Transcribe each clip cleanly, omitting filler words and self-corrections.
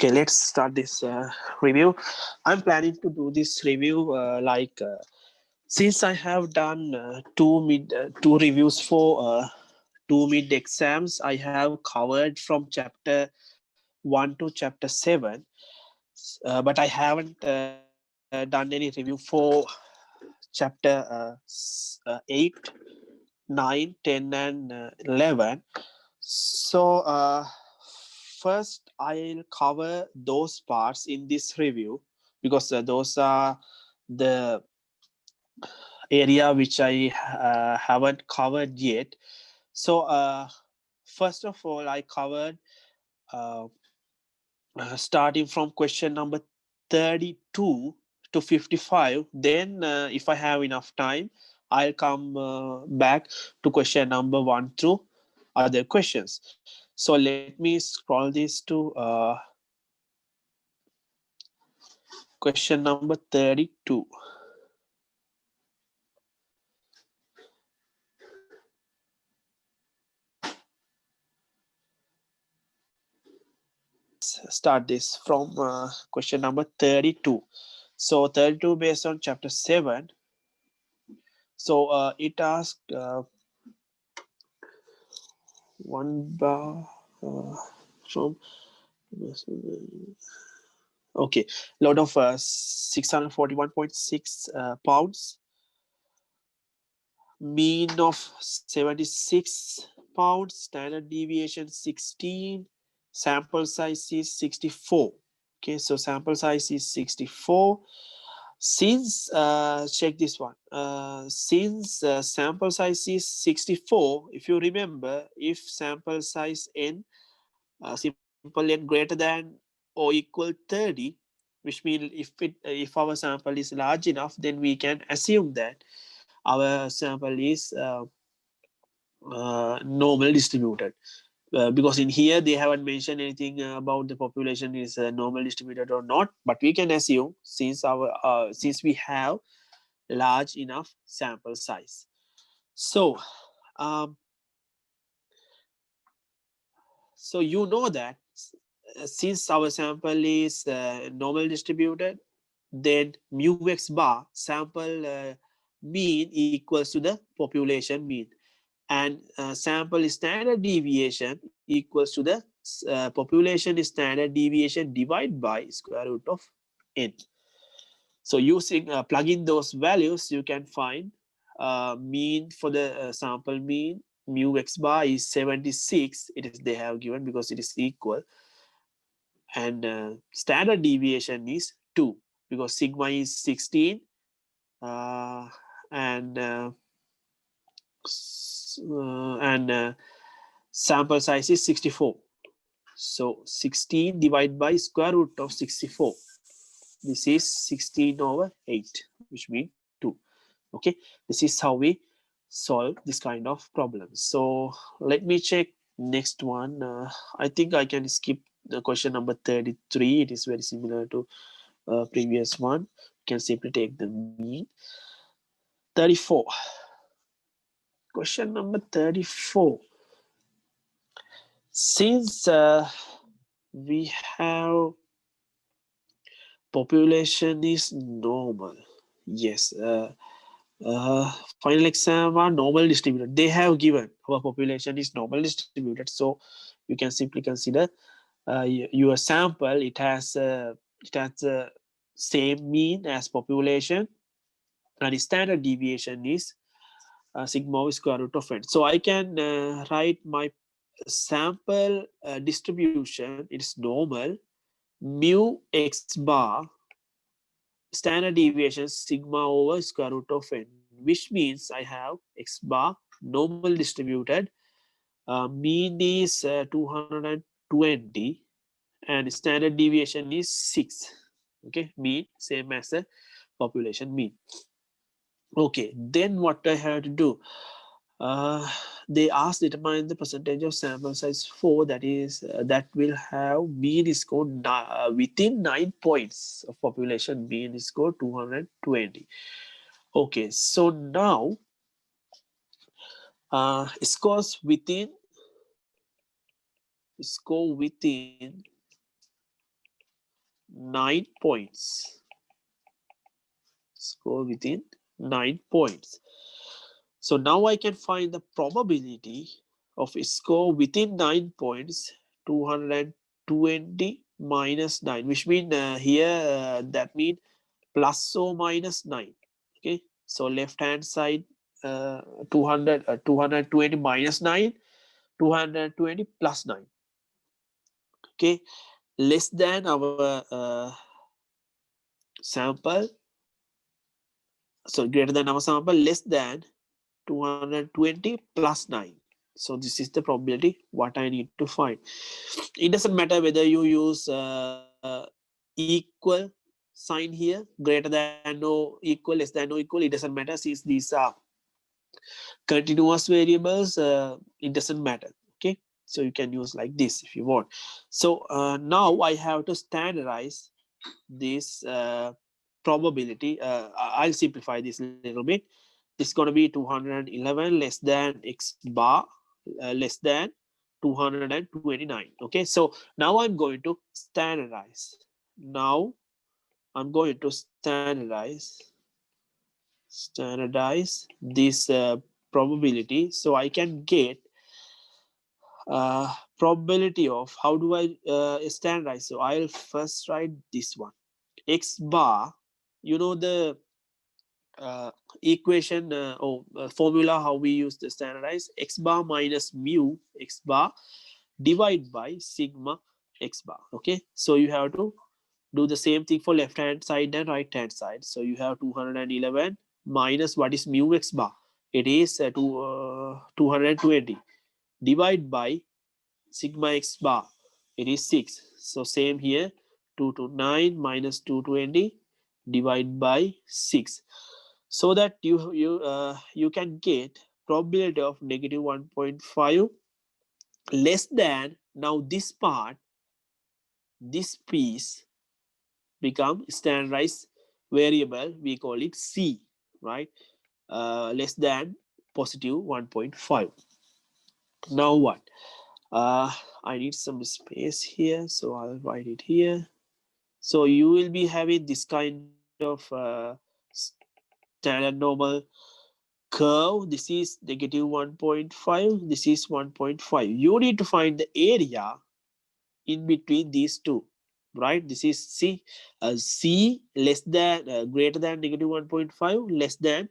Okay, let's start this review. I'm planning to do this review since I have done two reviews for two mid exams. I have covered from chapter 1 to chapter 7, but I haven't done any review for chapter 8, 9, 10, and 11. So, first I'll cover those parts in this review because those are the area which I haven't covered yet. So, first of all, I covered uh, starting from question number 32 to 55. Then, if I have enough time, I'll come back to question number 1 through other questions. So let me scroll this to question number 32. Start this from question number 32. So 32 based on chapter 7. So it asked one bar from okay, load of 641.6 pounds, mean of 76 pounds, standard deviation 16, sample size is 64. Okay, so sample size is 64. Since check this one, since sample size is 64, if you remember, if sample size n simple n greater than or equal 30, which means if our sample is large enough, then we can assume that our sample is normal distributed. Because in here they haven't mentioned anything about the population is normal distributed or not, but we can assume since we have large enough sample size. So um, so you know that since our sample is normal distributed, then mu x bar sample mean equals to the population mean, and sample standard deviation equals to the population standard deviation divided by square root of n. So using plug in those values, you can find mean for the sample mean. Mu x bar is 76. It is they have given because it is equal, and standard deviation is 2 because sigma is 16, and sample size is 64. So 16 divided by square root of 64. This is 16 over 8, which means 2. Okay, this is how we solve this kind of problem. So let me check next one. I think I can skip the question number 33. It is very similar to previous one. You can simply take the mean. 34. Question number 34. Since we have population is normal, yes, final exam are normal distributed. They have given our population is normal distributed, so you can simply consider your sample. It has the same mean as population, and the standard deviation is sigma over square root of n. So I can write my sample distribution. It's normal. Mu x bar standard deviation sigma over square root of n, which means I have x bar normal distributed, mean is 220, and standard deviation is 6. Okay, mean same as the population mean. Okay, then what I have to do, they asked determine the percentage of sample size 4 that is that will have mean score within 9 points of population. Mean score 220. Okay, so now score within 9 points. Score within 9 points. So now I can find the probability of a score within 9 points, 220 minus 9, which means here that means plus or minus 9. Okay, so left hand side 220 minus 9, 220 plus 9. Okay, less than our sample, so greater than our sample, less than 220 plus 9. So this is the probability what I need to find. It doesn't matter whether you use equal sign here, greater than or equal, less than or equal, it doesn't matter since these are continuous variables. It doesn't matter. Okay, so you can use like this if you want. So now I have to standardize this probability. I'll simplify this a little bit. It's going to be 211 less than x bar less than 229. Okay, so now I'm going to standardize. Now I'm going to standardize this probability, so I can get probability of, how do I standardize? So I'll first write this one, x bar, you know the equation or formula how we use the standardize, x bar minus mu x bar divide by sigma x bar. Okay, so you have to do the same thing for left hand side and right hand side. So you have 211 minus what is mu x bar, it is 220 divide by sigma x bar, it is 6. So same here, 229 minus 220 divide by 6, so that you can get probability of negative 1.5 less than, now this part, this piece become standardized variable, we call it C, right? Less than positive 1.5. Now what? I need some space here, so I'll write it here. So you will be having this kind of standard normal curve. This is negative 1.5, this is 1.5. You need to find the area in between these two, right? This is C, C less than greater than negative 1.5 less than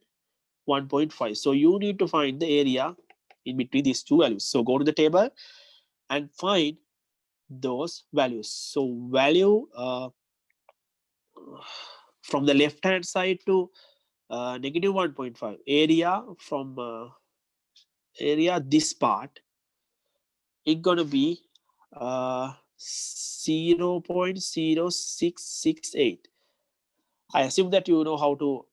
1.5. So you need to find the area in between these two values. So go to the table and find those values. So value from the left hand side to negative 1.5, area from area this part, it's gonna be 0.0668. I assume that you know how to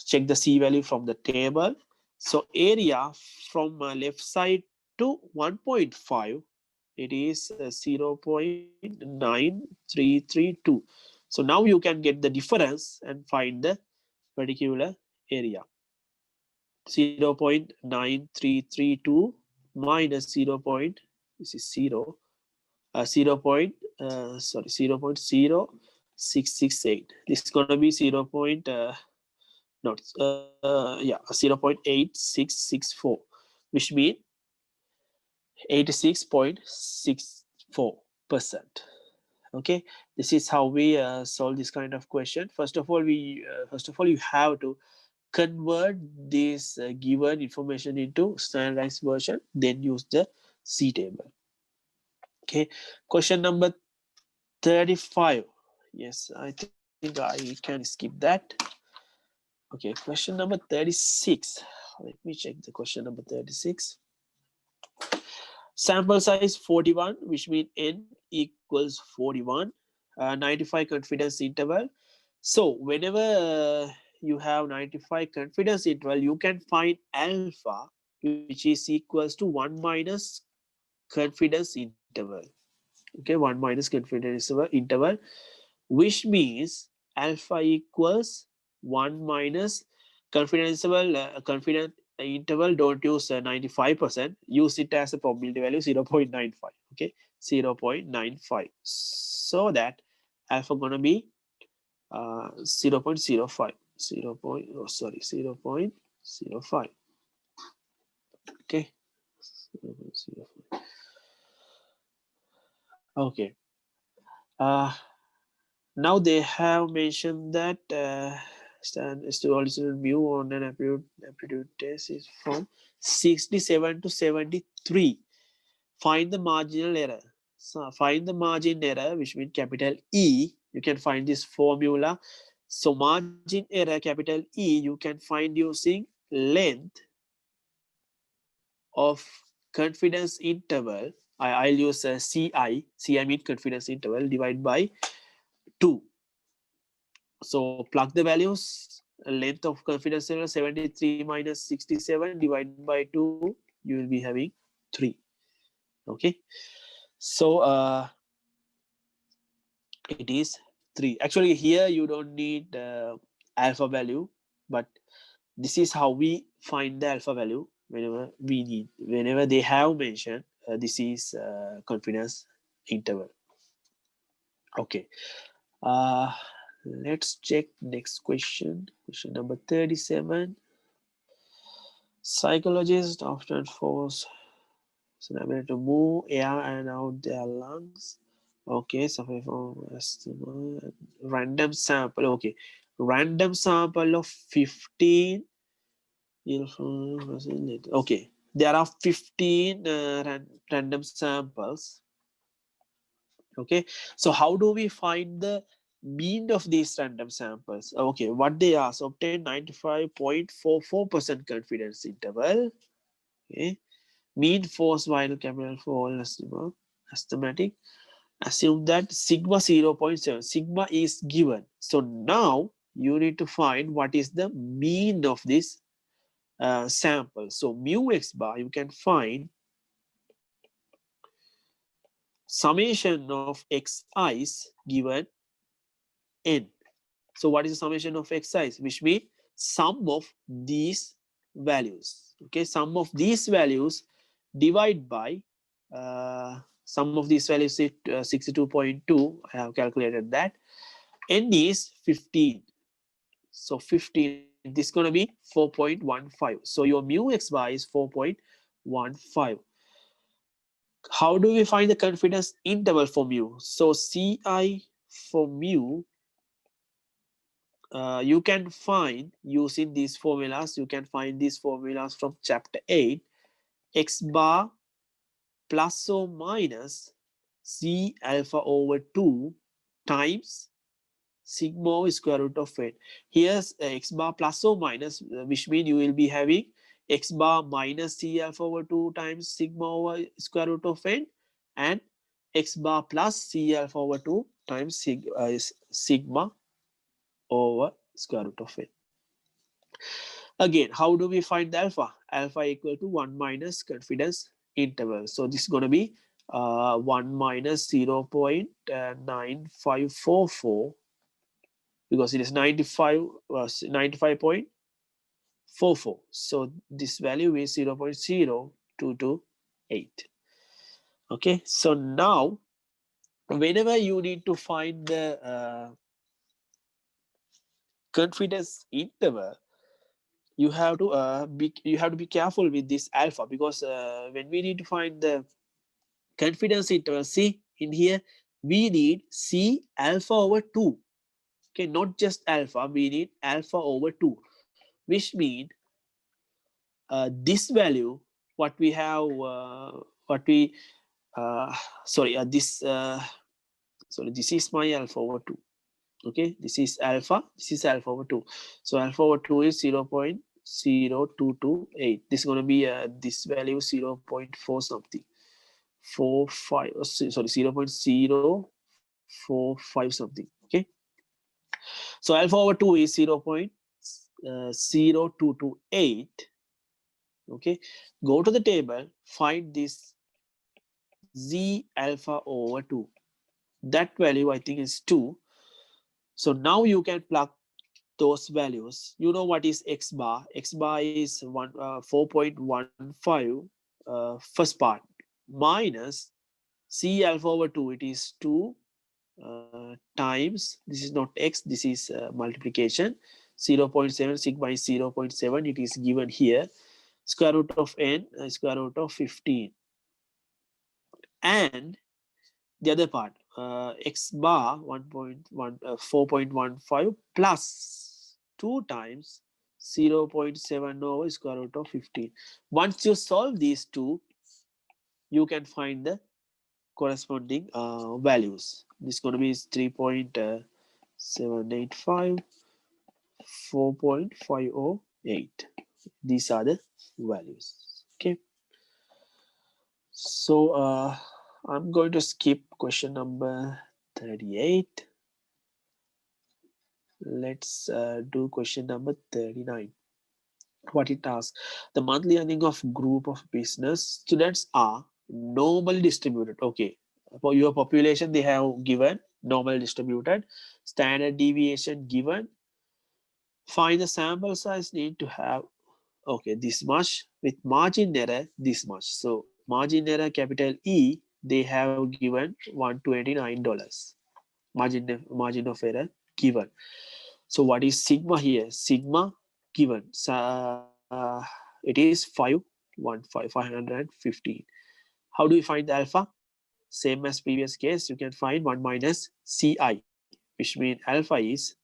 check the C value from the table. So area from left side to 1.5, it is 0.9332. So now you can get the difference and find the particular area. 0.9332 minus 0. This is 0. 0.0668. This is gonna be 0. Not yeah, 0.8664, which means 86.64%. Okay, this is how we solve this kind of question. First of all, you have to convert this given information into standardized version, then use the C table. Okay, question number 35. Yes, I think I can skip that. Okay, question number 36. Let me check the question number 36. Sample size 41, which means n equals 41. 95 confidence interval. So whenever you have 95 confidence interval, you can find alpha, which is equals to 1 minus confidence interval. Okay, 1 minus confidence interval, which means alpha equals 1 minus confidence interval. Confidence interval, don't use 95%, use it as a probability value 0.95. Okay, 0.95, so that alpha gonna be 0.05. 0.05. Okay. 0.05. Okay. Now they have mentioned that original mu on an aptitude test is from 67 to 73. Find the marginal error. So find the margin error, which means capital E. You can find this formula. So margin error, capital E, you can find using length of confidence interval. I'll use CI. CI means confidence interval divided by 2. So plug the values. Length of confidence interval 73 minus 67 divided by 2. You will be having 3. Okay. So it is 3. Actually, here you don't need alpha value, but this is how we find the alpha value whenever we need. Whenever they have mentioned this is confidence interval. Okay. Let's check next question. Question number 37. Psychologists often force somebody to move air and out their lungs. Okay, suffering from asthma. Random sample. Okay, random sample of 15. Okay, there are 15 random samples. Okay, so how do we find the mean of these random samples? Okay, what they are, so obtain 95.44% confidence interval. Okay, mean force vital capital for all asthmatic. Assume that sigma 0.7. Sigma is given. So now you need to find what is the mean of this sample. So mu x bar, you can find summation of xi's given n. So what is the summation of xi's? Which means sum of these values. Okay, sum of these values divide by sum of these values is 62.2. I have calculated that. N is 15. So 15, this is going to be 4.15. So your mu x bar is 4.15. How do we find the confidence interval for mu? So CI for mu, you can find using these formulas. You can find these formulas from chapter 8. X bar plus or minus C alpha over 2 times sigma square root of n. Here's x bar plus or minus, which means you will be having x bar minus C alpha over 2 times sigma over square root of n, and x bar plus C alpha over 2 times sigma over square root of n. Again, how do we find the alpha? Alpha equal to 1 minus confidence interval. So this is going to be 1 minus 0.9544, because it is 95.44. So this value is 0.0228. Okay, so now whenever you need to find the confidence interval, you have to be careful with this alpha, because when we need to find the confidence interval, see in here we need C alpha over 2. Okay, not just alpha, we need alpha over 2, which means this value, what we have, this is my alpha over 2. Okay, this is alpha over 2. So alpha over 2 is 0.0228. This is going to be this value 0.4 something, 0.045 something. Okay, so alpha over 2 is 0.0228. Okay, go to the table, find this Z alpha over 2. That value I think is 2. So now you can plug those values. You know what is x bar? X bar is 4.15 first part, minus C alpha over 2. It is 2 times, this is not x, this is multiplication, 0.7 sigma is 0.7, it is given here, square root of n, square root of 15, and the other part, x bar 4.15 plus 2 times 0.7 over square root of 15. Once you solve these two, you can find the corresponding values. This is going to be 3.785, 4.508. These are the values. Okay. So I'm going to skip question number 38. Let's do question number 39. What it asks: the monthly earning of group of business students are normally distributed. Okay, for your population they have given normal distributed, standard deviation given, find the sample size, need to have, okay, this much, with margin error this much. So margin error capital E, they have given $129 margin of error given. So what is sigma here? Sigma given. It is 515. How do we find the alpha? Same as previous case, you can find 1 minus Ci, which means alpha is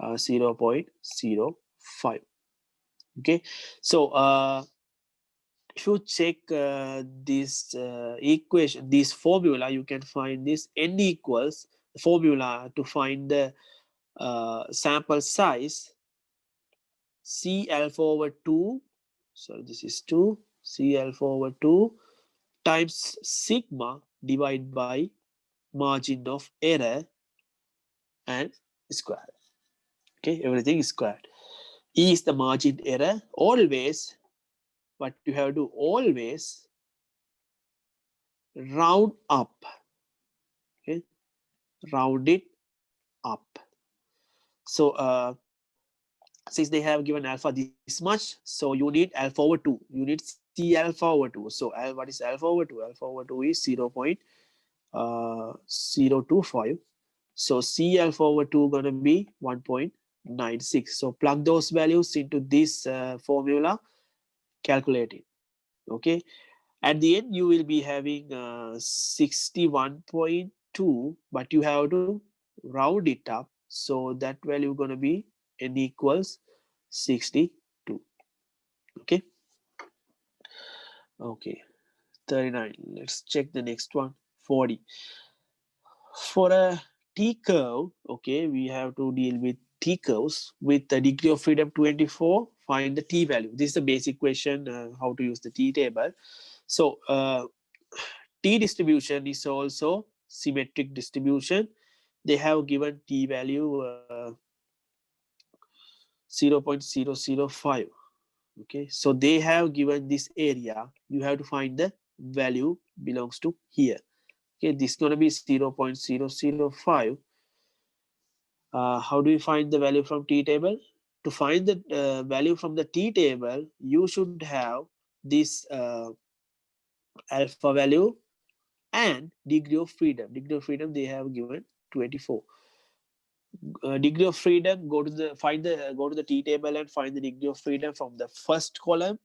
0.05. Okay, so if you check this equation, this formula, you can find this n equals the formula to find the sample size, C alpha over 2, so this is 2, C alpha over 2 times sigma divided by margin of error and square. Okay, everything is squared. E is the margin error. Always, what you have to do, always round up. Okay, round it up. So since they have given alpha this much, so you need alpha over 2, you need C alpha over 2. So what is alpha over 2? Alpha over 2 is 0.025. So C alpha over 2 gonna be 1.96. So plug those values into this formula, calculate it. Okay, at the end you will be having 61.2, but you have to round it up, so that value gonna be n equals 62. Okay, okay, 39. Let's check the next one. 40. For a T curve, okay, we have to deal with T curves with the degree of freedom 24. Find the T value. This is the basic question, how to use the T table. So T distribution is also symmetric distribution. They have given T value 0.005. Okay, so they have given this area. You have to find the value belongs to here. Okay, this is going to be 0.005. How do we find the value from T table? To find the value from the T table, you should have this alpha value and degree of freedom. Degree of freedom they have given 24. Degree of freedom, go to the T table and find the degree of freedom from the first column,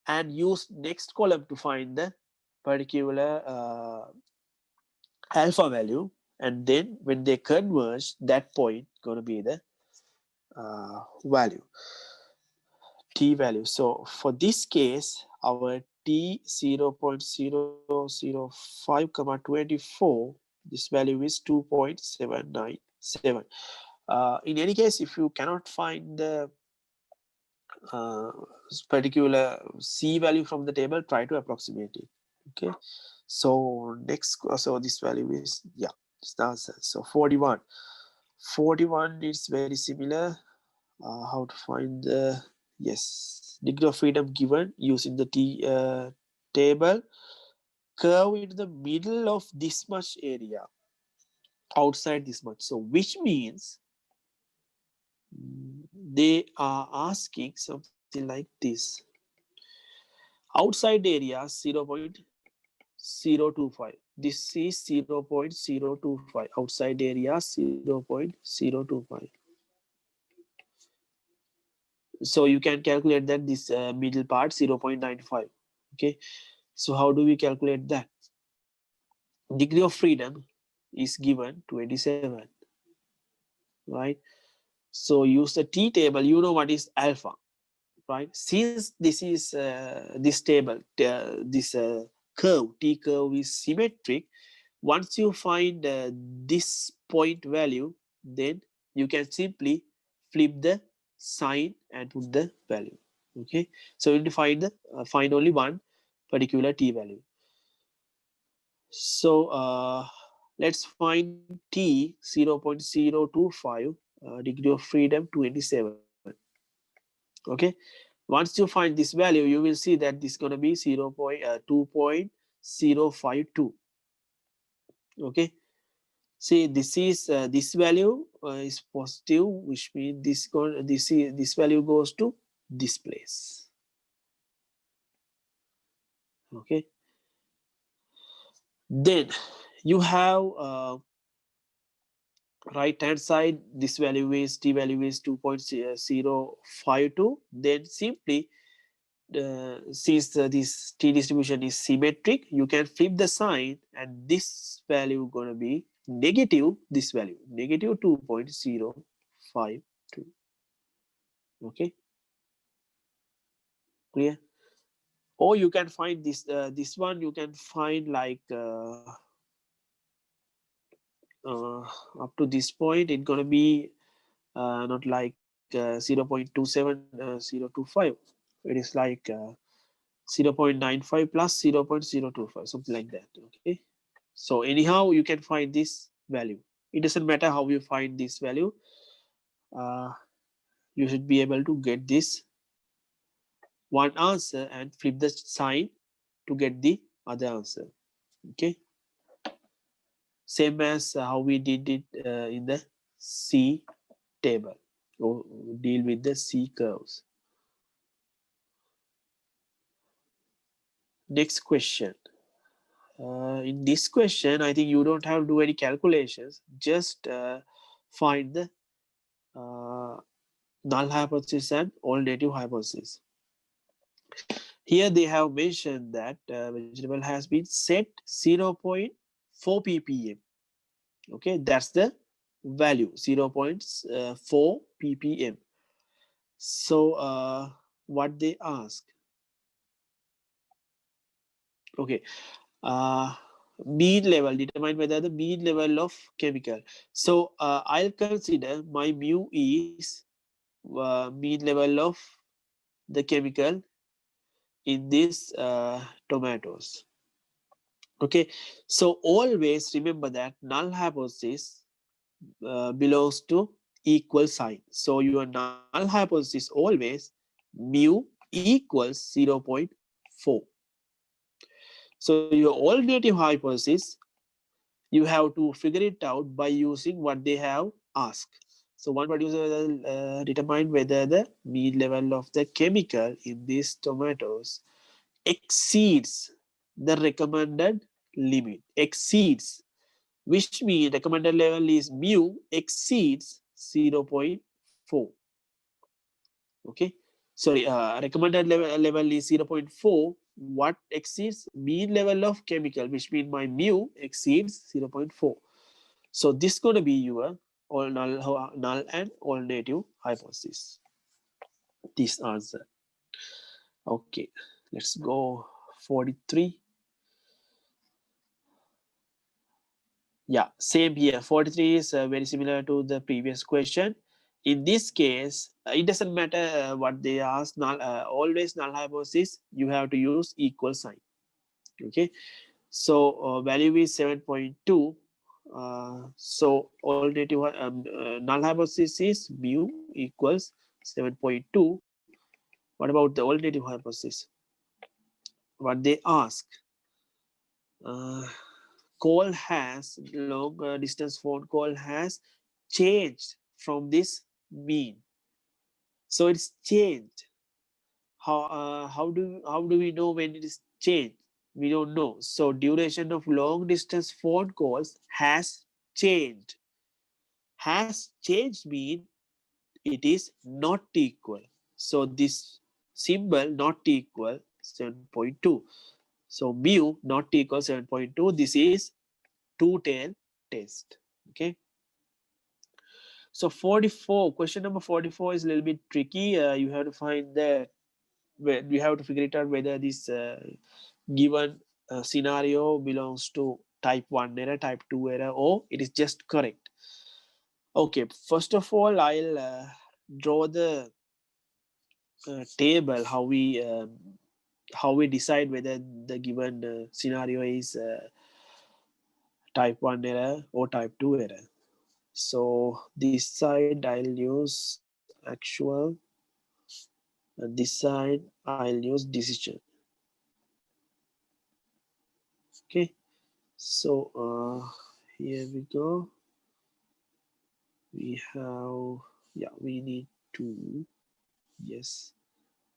and use next column to find the particular alpha value, and then when they converge, that point going to be the value, T value. So for this case, our T 0.005 comma 24, this value is 2.797. In any case, if you cannot find the uh, particular C value from the table, try to approximate it. Okay, so next, so this value is, yeah, it's the answer. So 41 is very similar. How to find the, yes, degree of freedom given using the T table. Curve into the middle of this much area, outside this much. So which means they are asking something like this. Outside area 0.025, This is 0.025, outside area 0.025. So you can calculate that this middle part 0.95. Okay, so how do we calculate that? Degree of freedom is given 27, right? So use the T table. You know what is alpha, right? Since this is this table, this curve, T curve is symmetric. Once you find this point value, then you can simply flip the sign and put the value. Okay, so you find the find only one particular T value. So let's find T 0.025, degree of freedom 27. Okay, once you find this value, you will see that this is going to be 2.052. Okay, see this is this value is positive, which means this value goes to this place. Okay, then you have right hand side, this value is T value is 2.052. Then simply since this T distribution is symmetric, you can flip the sign and this value going to be negative, this value negative 2.052. Okay, clear? Or you can find this this one, you can find like up to this point it's going to be not like 0.27 0.25. It is like 0.95 plus 0.025, something like that. Okay, so anyhow you can find this value. It doesn't matter how you find this value, uh, you should be able to get this one answer and flip the sign to get the other answer. Okay, same as how we did it in the C table, or deal with the C curves. Next question. In this question, I think you don't have to do any calculations. Just find the null hypothesis and alternative hypothesis. Here they have mentioned that vegetable has been set 0.4 ppm. Okay, that's the value 0.4 ppm. So what they ask? Okay, mean level, determine whether the mean level of chemical. So I'll consider my mu is mean level of the chemical in these tomatoes. Okay, so always remember that null hypothesis belongs to equal sign. So your null hypothesis always mu equals 0.4. So your alternative hypothesis, you have to figure it out by using what they have asked. So one producer will determine whether the mean level of the chemical in these tomatoes exceeds the recommended limit. Exceeds, which means recommended level is mu exceeds 0.4. Okay, sorry, recommended level is 0.4. What exceeds mean level of chemical, which means my mu exceeds 0.4. So this is going to be your all null and alternative hypothesis. This answer. Okay, let's go 43. Yeah, same here. 43 is very similar to the previous question. In this case, it doesn't matter what they ask. Null, always null hypothesis, you have to use equal sign. Okay, so value is 7.2. So alternative null hypothesis is mu equals 7.2. What about the alternative hypothesis? What they ask? Call has long distance phone call has changed from this mean. So it's changed. How do we know when it is changed? We don't know. So duration of long distance phone calls has changed. Has changed mean it is not equal. So this symbol not equal 7.2. So mu not equal 7.2. This is two-tail test. Okay. So 44, question number 44 is a little bit tricky. You have to find that, you have to figure it out whether this given scenario belongs to type 1 error, type 2 error, or it is just correct. Okay, first of all, I'll draw the table how we decide whether the given scenario is type 1 error or type 2 error. So this side I'll use actual, and this side I'll use decision. Okay, so here we go. We have, yeah, we need to, yes,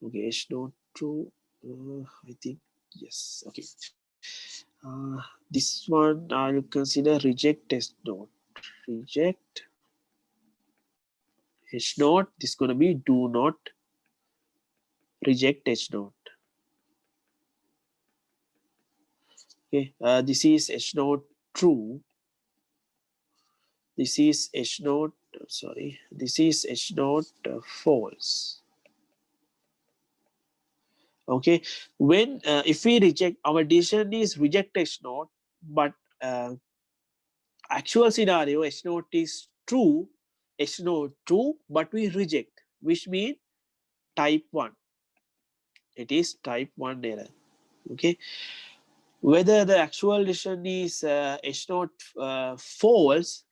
okay, H not true, I think, yes, okay. This one I'll consider reject test node. Reject H not, this is going to be do not reject H not. Okay, this is H not true. This is H not, sorry, this is H not false. Okay, when if we reject, our decision is reject H not, but actual scenario H not is true, H not true, but we reject, which means type 1. It is type 1 error. Okay, whether the actual decision is H not false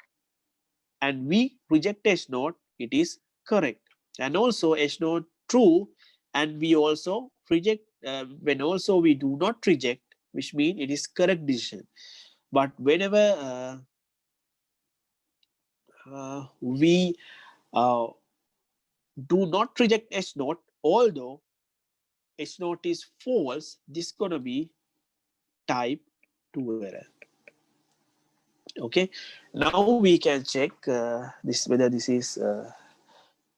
and we reject H not, it is correct. And also H not true and we also reject, when also we do not reject, which means it is correct decision. But whenever we do not reject H not, although H not is false, this is going to be type 2 error. Okay, now we can check this whether this is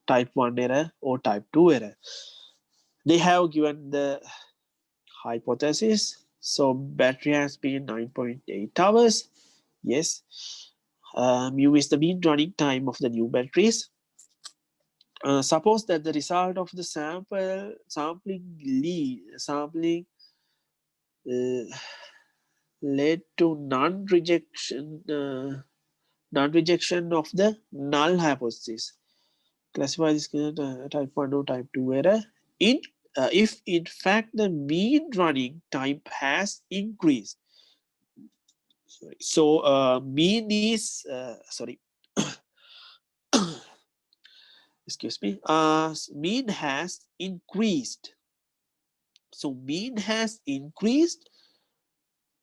type 1 error or type 2 error. They have given the hypothesis. So battery has been 9.8 hours. Yes. Mu is the mean running time of the new batteries. Suppose that the result of the sampling led to non-rejection of the null hypothesis. Classify this type 1 or type 2 error. If in fact the mean running time has increased. Sorry. So mean is sorry. Excuse me. Mean has increased. So mean has increased.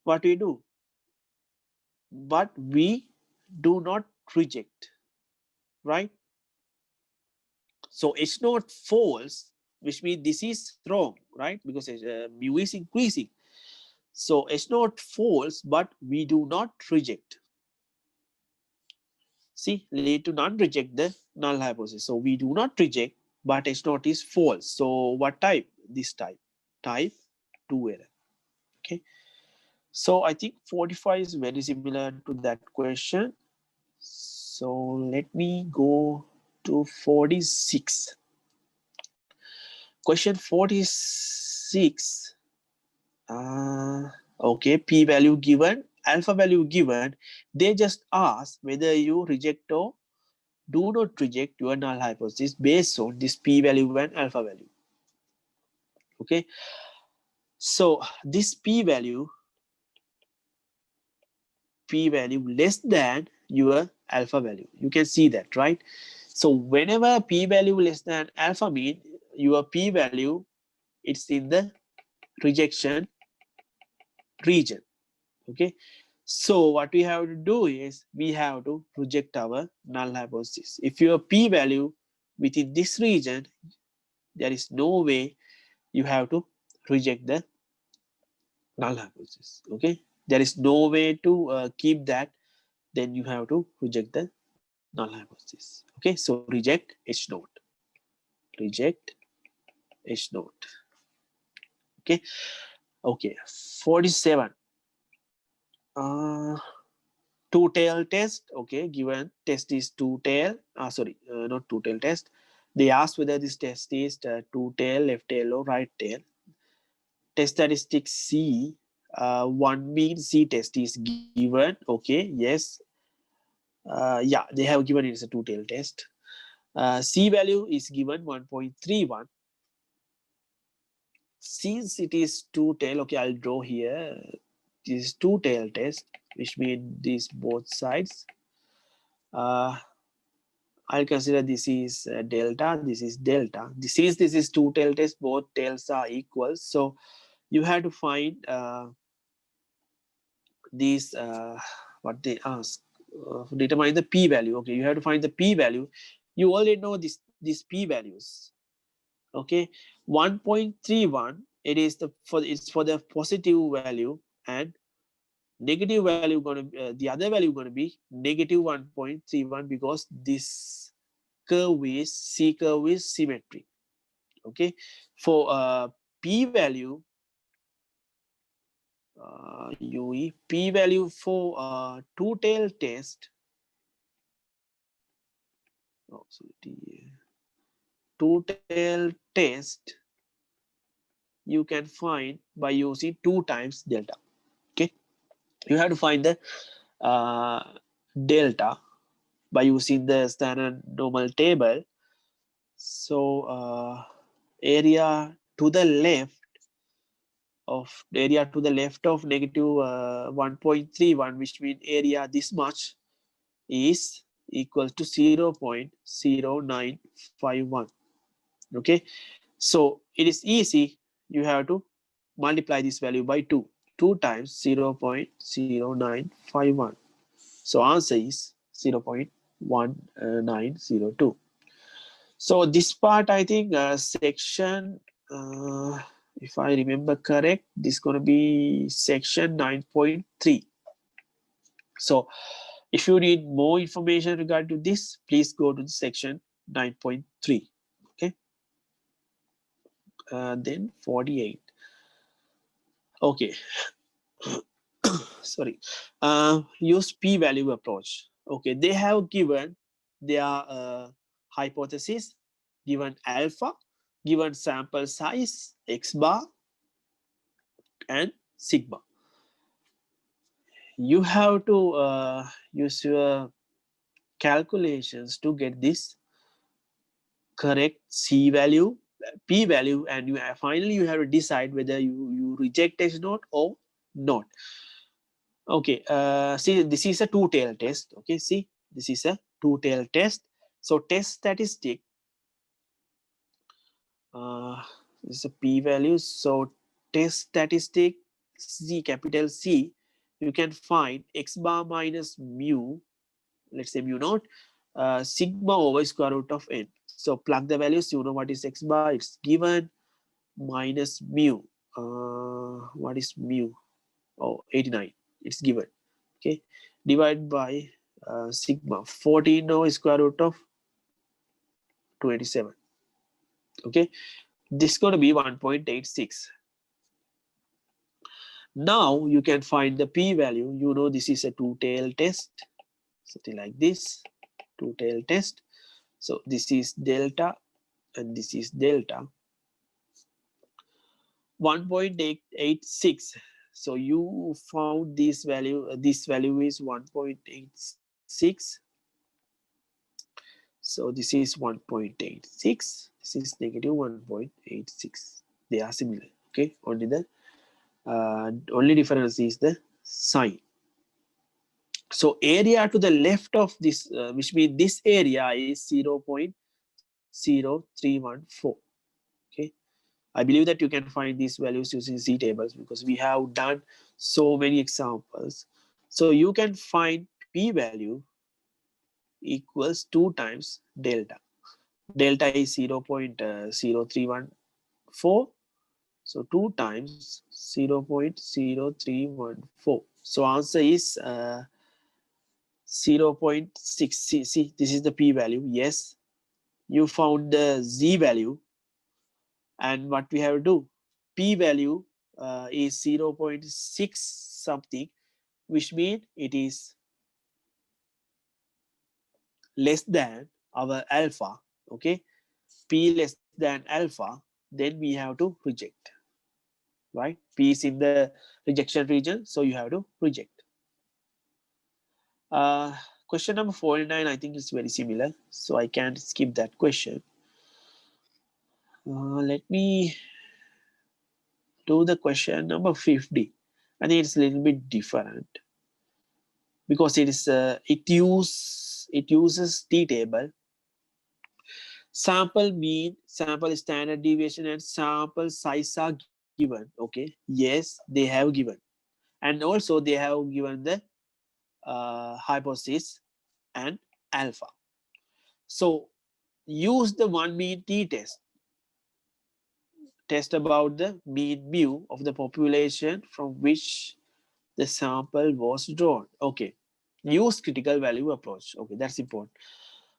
What we do? But we do not reject, right? So it's not false, which means this is wrong, right? Because mu is increasing. So it's not false, but we do not reject. See, lead to non-reject the null hypothesis. So we do not reject, but H not is false. So what type? This type, type 2 error. Okay. So I think 45 is very similar to that question. So let me go to 46. Question 46. Okay, p-value given, alpha value given. They just ask whether you reject or do not reject your null hypothesis based on this p-value and alpha value. Okay, so this p-value less than your alpha value, you can see that, right? So whenever p-value less than alpha mean your p-value, it's in the rejection region. Okay, so what we have to do is we have to reject our null hypothesis. If your p-value within this region, there is no way you have to reject the null hypothesis. Okay, there is no way to keep that. Then you have to reject the null hypothesis. Okay, so reject H naught. Reject H naught. Okay, okay. 47. Two tail test. Okay, given test is two tail. Sorry, not two tail test. They ask whether this test is two tail, left tail, or right tail. Test statistic C. One mean C test is given. Okay, yes. Yeah, they have given it as a two tail test. C value is given 1.31. Since it is two tail, okay, I'll draw here. This is two tail test, which means these both sides. I'll consider this is delta, this is delta. Since this is two tail test, both tails are equal. So you have to find these, what they ask, determine the p value. Okay, you have to find the p value. You already know these p values. Okay, 1.31, it is it's for the positive value, and negative value going to the other value going to be negative 1.31, because this curve is C curve is symmetric. Okay, for p value, UE p value for two tail test. Oh, sorry, two tail test you can find by using 2 times delta. Okay, you have to find the delta by using the standard normal table. So area to the left negative 1.31, which means area this much, is equal to 0.0951. Okay, so it is easy. You have to multiply this value by 2 times 0.0951. So answer is 0.1902. So this part, I think section, if I remember correct, this is going to be section 9.3. So if you need more information regarding to this, please go to the section 9.3. Okay. Then 48. Okay. Sorry. Use p-value approach. Okay, they have given their hypothesis, given alpha, given sample size x bar and sigma. You have to use your calculations to get this correct C value, P value, and you finally you have to decide whether you reject H naught or not. Okay, see, this is a two tail test. Okay, see, this is a two tail test. So test statistic, this is a p value. So test statistic C, capital C, you can find x bar minus mu, let's say mu naught, sigma over square root of n. So plug the values, you know what is x bar, it's given, minus mu. What is mu? Oh, 89, it's given. Okay, divide by sigma, 14 over square root of 27. Okay, this is going to be 1.86. Now you can find the p value. You know this is a two tail test, something like this, two tail test. So this is delta and this is delta. 1.886. So you found this value. This value is 1.86. So this is 1.86. This is negative 1.86. They are similar. Okay, only difference is the sign. So area to the left of this, which means this area is 0.0314. Okay, I believe that you can find these values using Z tables because we have done so many examples. So you can find p value equals 2 times delta. Delta is 0.0314. So 2 times 0.0314. So answer is 0.6. See, this is the p value. Yes, you found the z value, and what we have to do, p value is 0.6 something, which means it is less than our alpha. Okay, p less than alpha, then we have to reject, right? P is in the rejection region, so you have to reject. Question number 49, I think is very similar, so I can't skip that question. Let me do the question number 50. I think it's a little bit different because it uses t table. Sample mean, sample standard deviation, and sample size are given. Okay, yes, they have given, and also they have given the hypothesis and alpha. So use the one mean t-test. Test about the mean mu of the population from which the sample was drawn. Okay, use critical value approach. Okay, that's important.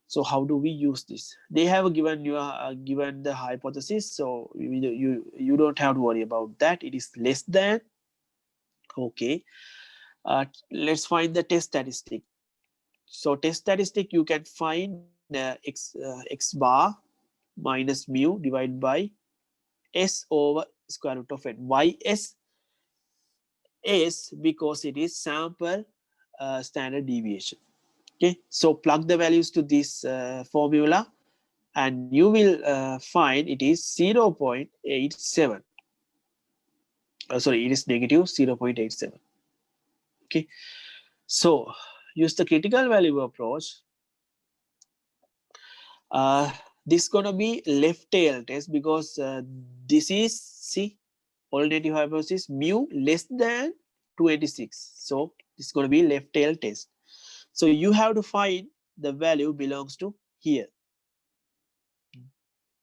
So how do we use this? They have given you given the hypothesis, so you don't have to worry about that. It is less than. Okay, let's find the test statistic. So test statistic, you can find x bar minus mu divided by s over square root of n. Why s? S because it is sample standard deviation. Okay, so plug the values to this formula, and you will find it is 0.87. Sorry, it is negative 0.87. Okay, so use the critical value approach. This is gonna be left tail test because this is, see, alternative hypothesis mu less than 26. So this is gonna be left tail test. So you have to find the value belongs to here.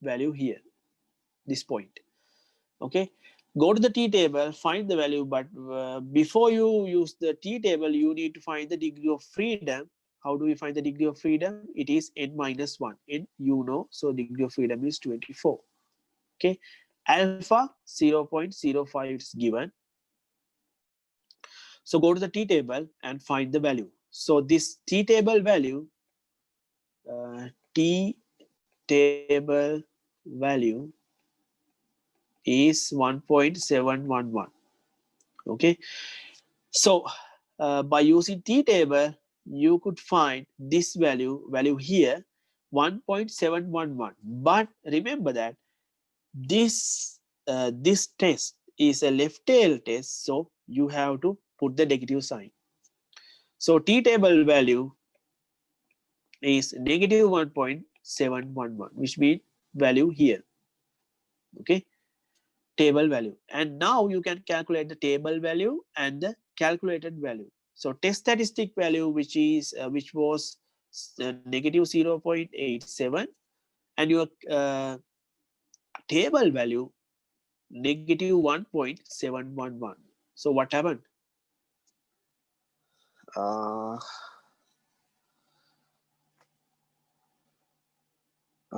Value here, this point. Okay, go to the t table, find the value, but before you use the t table, you need to find the degree of freedom. How do we find the degree of freedom? It is n minus 1. N, you know, so degree of freedom is 24. Okay, alpha 0.05 is given. So go to the t table and find the value. So this t table value, t table value is 1.711. Okay, so by using t table, you could find this value here, 1.711. But remember that this this test is a left tail test, so you have to put the negative sign. So t table value is negative 1.711, which means value here. Okay, table value, and now you can calculate the table value and the calculated value. So test statistic value, which was negative 0.87, and your table value negative 1.711. So what happened?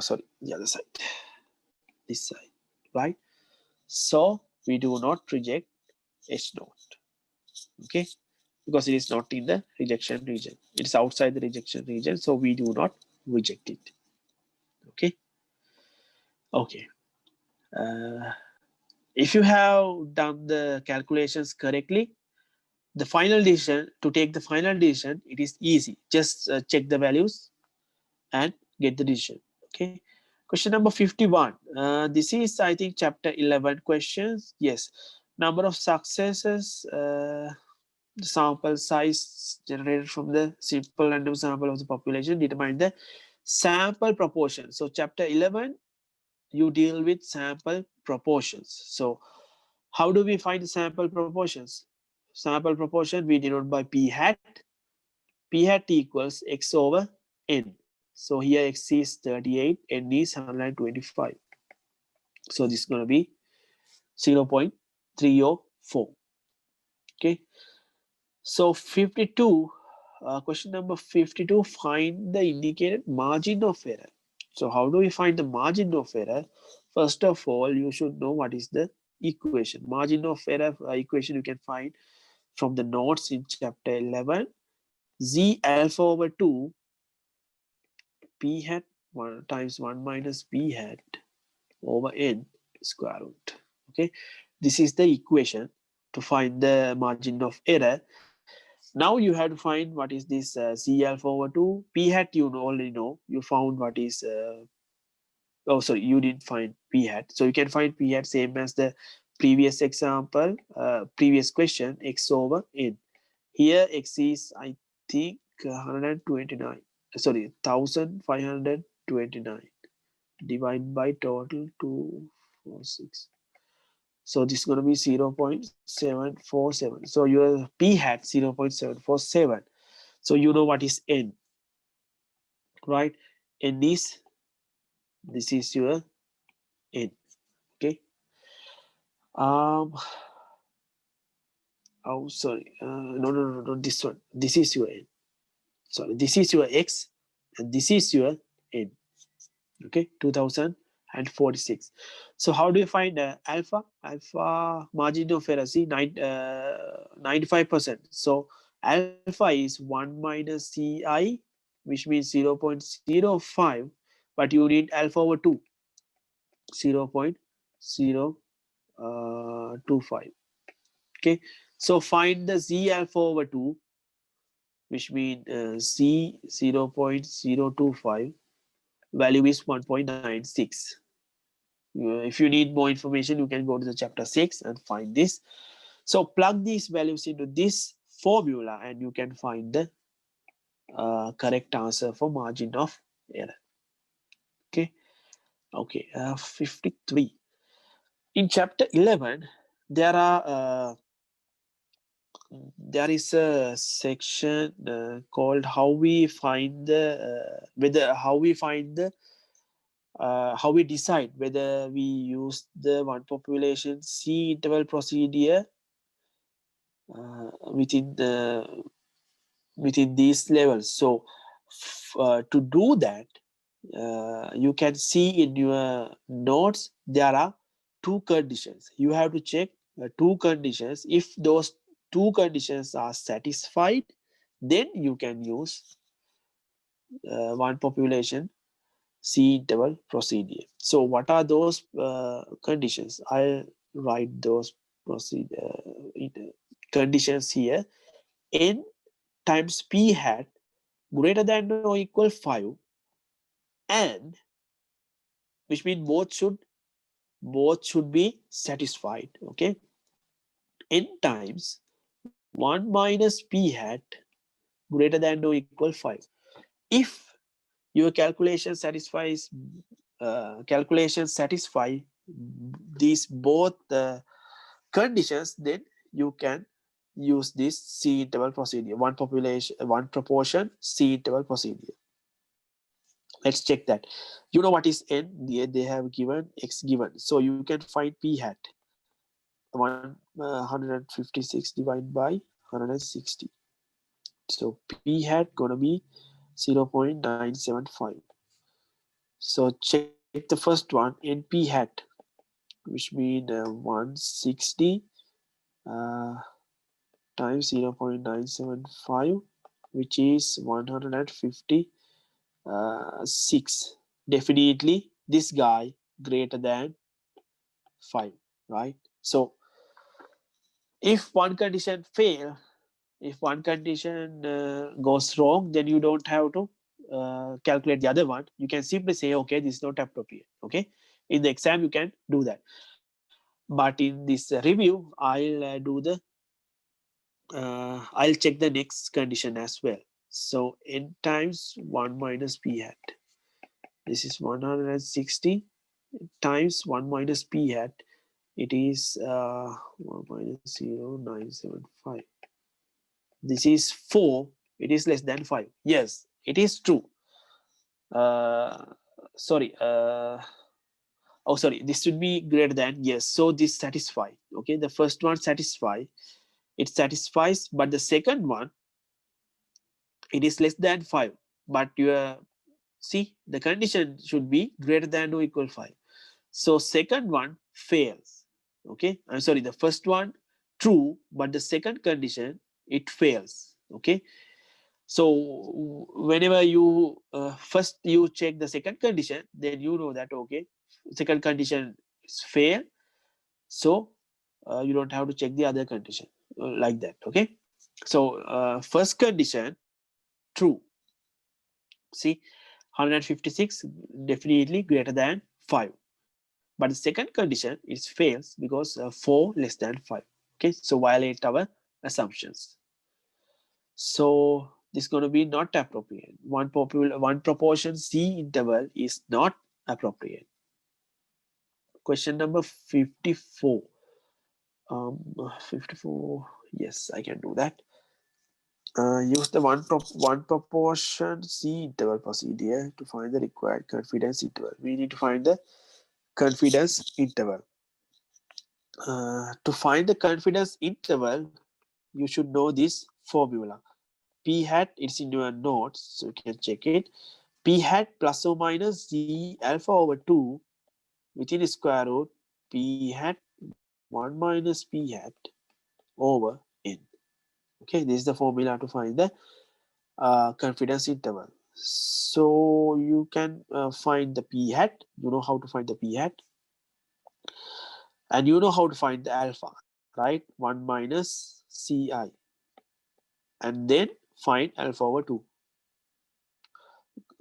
Sorry, the other side, this side, right? So we do not reject H naught. Okay, because it is not in the rejection region. It is outside the rejection region, so we do not reject it. Okay. Okay. If you have done the calculations correctly, the final decision, to take the final decision, it is easy. Just check the values and get the decision. Okay. Question number 51. This is, I think, chapter 11 questions. Yes. Number of successes. The sample size generated from the simple random sample of the population determine the sample proportion. So chapter 11, you deal with sample proportions. So how do we find the sample proportions? Sample proportion we denote by p hat. P hat equals x over n. So here x is 38, n is 125. So this is going to be 0.304. Okay, so 52, question number 52, find the indicated margin of error. So how do we find the margin of error? First of all, you should know what is the equation. Margin of error equation you can find from the notes in chapter 11. Z alpha over 2 p hat 1 times 1 minus p hat over n square root. Okay, this is the equation to find the margin of error. Now you have to find what is this z alpha over 2 p hat. You already know. You found what is oh sorry, you didn't find p hat, so you can find p hat same as the previous example, previous question, x over n. Here x is, I think, 129, sorry, 1529 divided by total 246. So this is going to be 0.747. So your p hat 0.747. So you know what is n, right? N is, this is your n. Okay. Oh sorry, no, this one. This is your n. Sorry, this is your x, and this is your n. Okay, 2046. So how do you find alpha? Alpha margin of error, see, 95%. So alpha is 1 minus ci, which means 0.05, but you need alpha over 2, 0.025. Okay, so find the z alpha over 2, which means c 0.025, value is 1.96. If you need more information, you can go to the chapter 6 and find this. So plug these values into this formula and you can find the correct answer for margin of error. Okay. Okay. 53. In chapter 11, there is a section called how we find the how we decide whether we use the one population C interval procedure within these levels. So to do that, you can see in your notes there are two conditions. You have to check two conditions. If those two conditions are satisfied, then you can use one population C interval procedure. So what are those conditions? I'll write those conditions here. N times p hat greater than or equal 5, and which means both should be satisfied. Okay, n times 1 minus p hat greater than or equal 5. If your calculation satisfy these both conditions, then you can use this C interval procedure, one proportion C interval procedure. Let's check that. You know what is n? They have given x given, so you can find p hat 156 divided by 160. So p hat gonna be 0.975. So check the first one in p hat, which means 160 times 0.975, which is 156. Definitely this guy greater than 5, right? So if one condition fail, if one condition goes wrong, then you don't have to calculate the other one. You can simply say, okay, this is not appropriate. Okay, in the exam you can do that, but in this review I'll I'll check the next condition as well. So n times 1 minus p hat, this is 160 times 1 minus p hat, it is 1 minus 0.975. This is 4, it is less than 5. Yes, it is true. Sorry, oh sorry, this should be greater than, yes, so this satisfy. Okay, the first one satisfy, it satisfies, but the second one, it is less than 5, but your, see, the condition should be greater than or equal 5. So second one fails. Okay, I'm sorry, the first one true, but the second condition, it fails. Okay, so whenever you first you check the second condition, then you know that, okay, second condition is fail, so you don't have to check the other condition like that. Okay, so first condition true, see, 156 definitely greater than 5, but the second condition is fails because 4 less than 5. Okay, so violate our assumptions. So this is going to be not appropriate. One proportion C interval is not appropriate. Question number 54. 54. Yes, I can do that. Use the one proportion C interval procedure to find the required confidence interval. We need to find the confidence interval. To find the confidence interval, you should know this formula. P hat, it's in your notes, so you can check it. P hat plus or minus Z alpha over 2 within square root P hat 1 minus P hat over N. Okay, this is the formula to find the confidence interval. So you can find the P hat, you know how to find the P hat, and you know how to find the alpha, right? 1 minus Ci, and then find alpha over 2.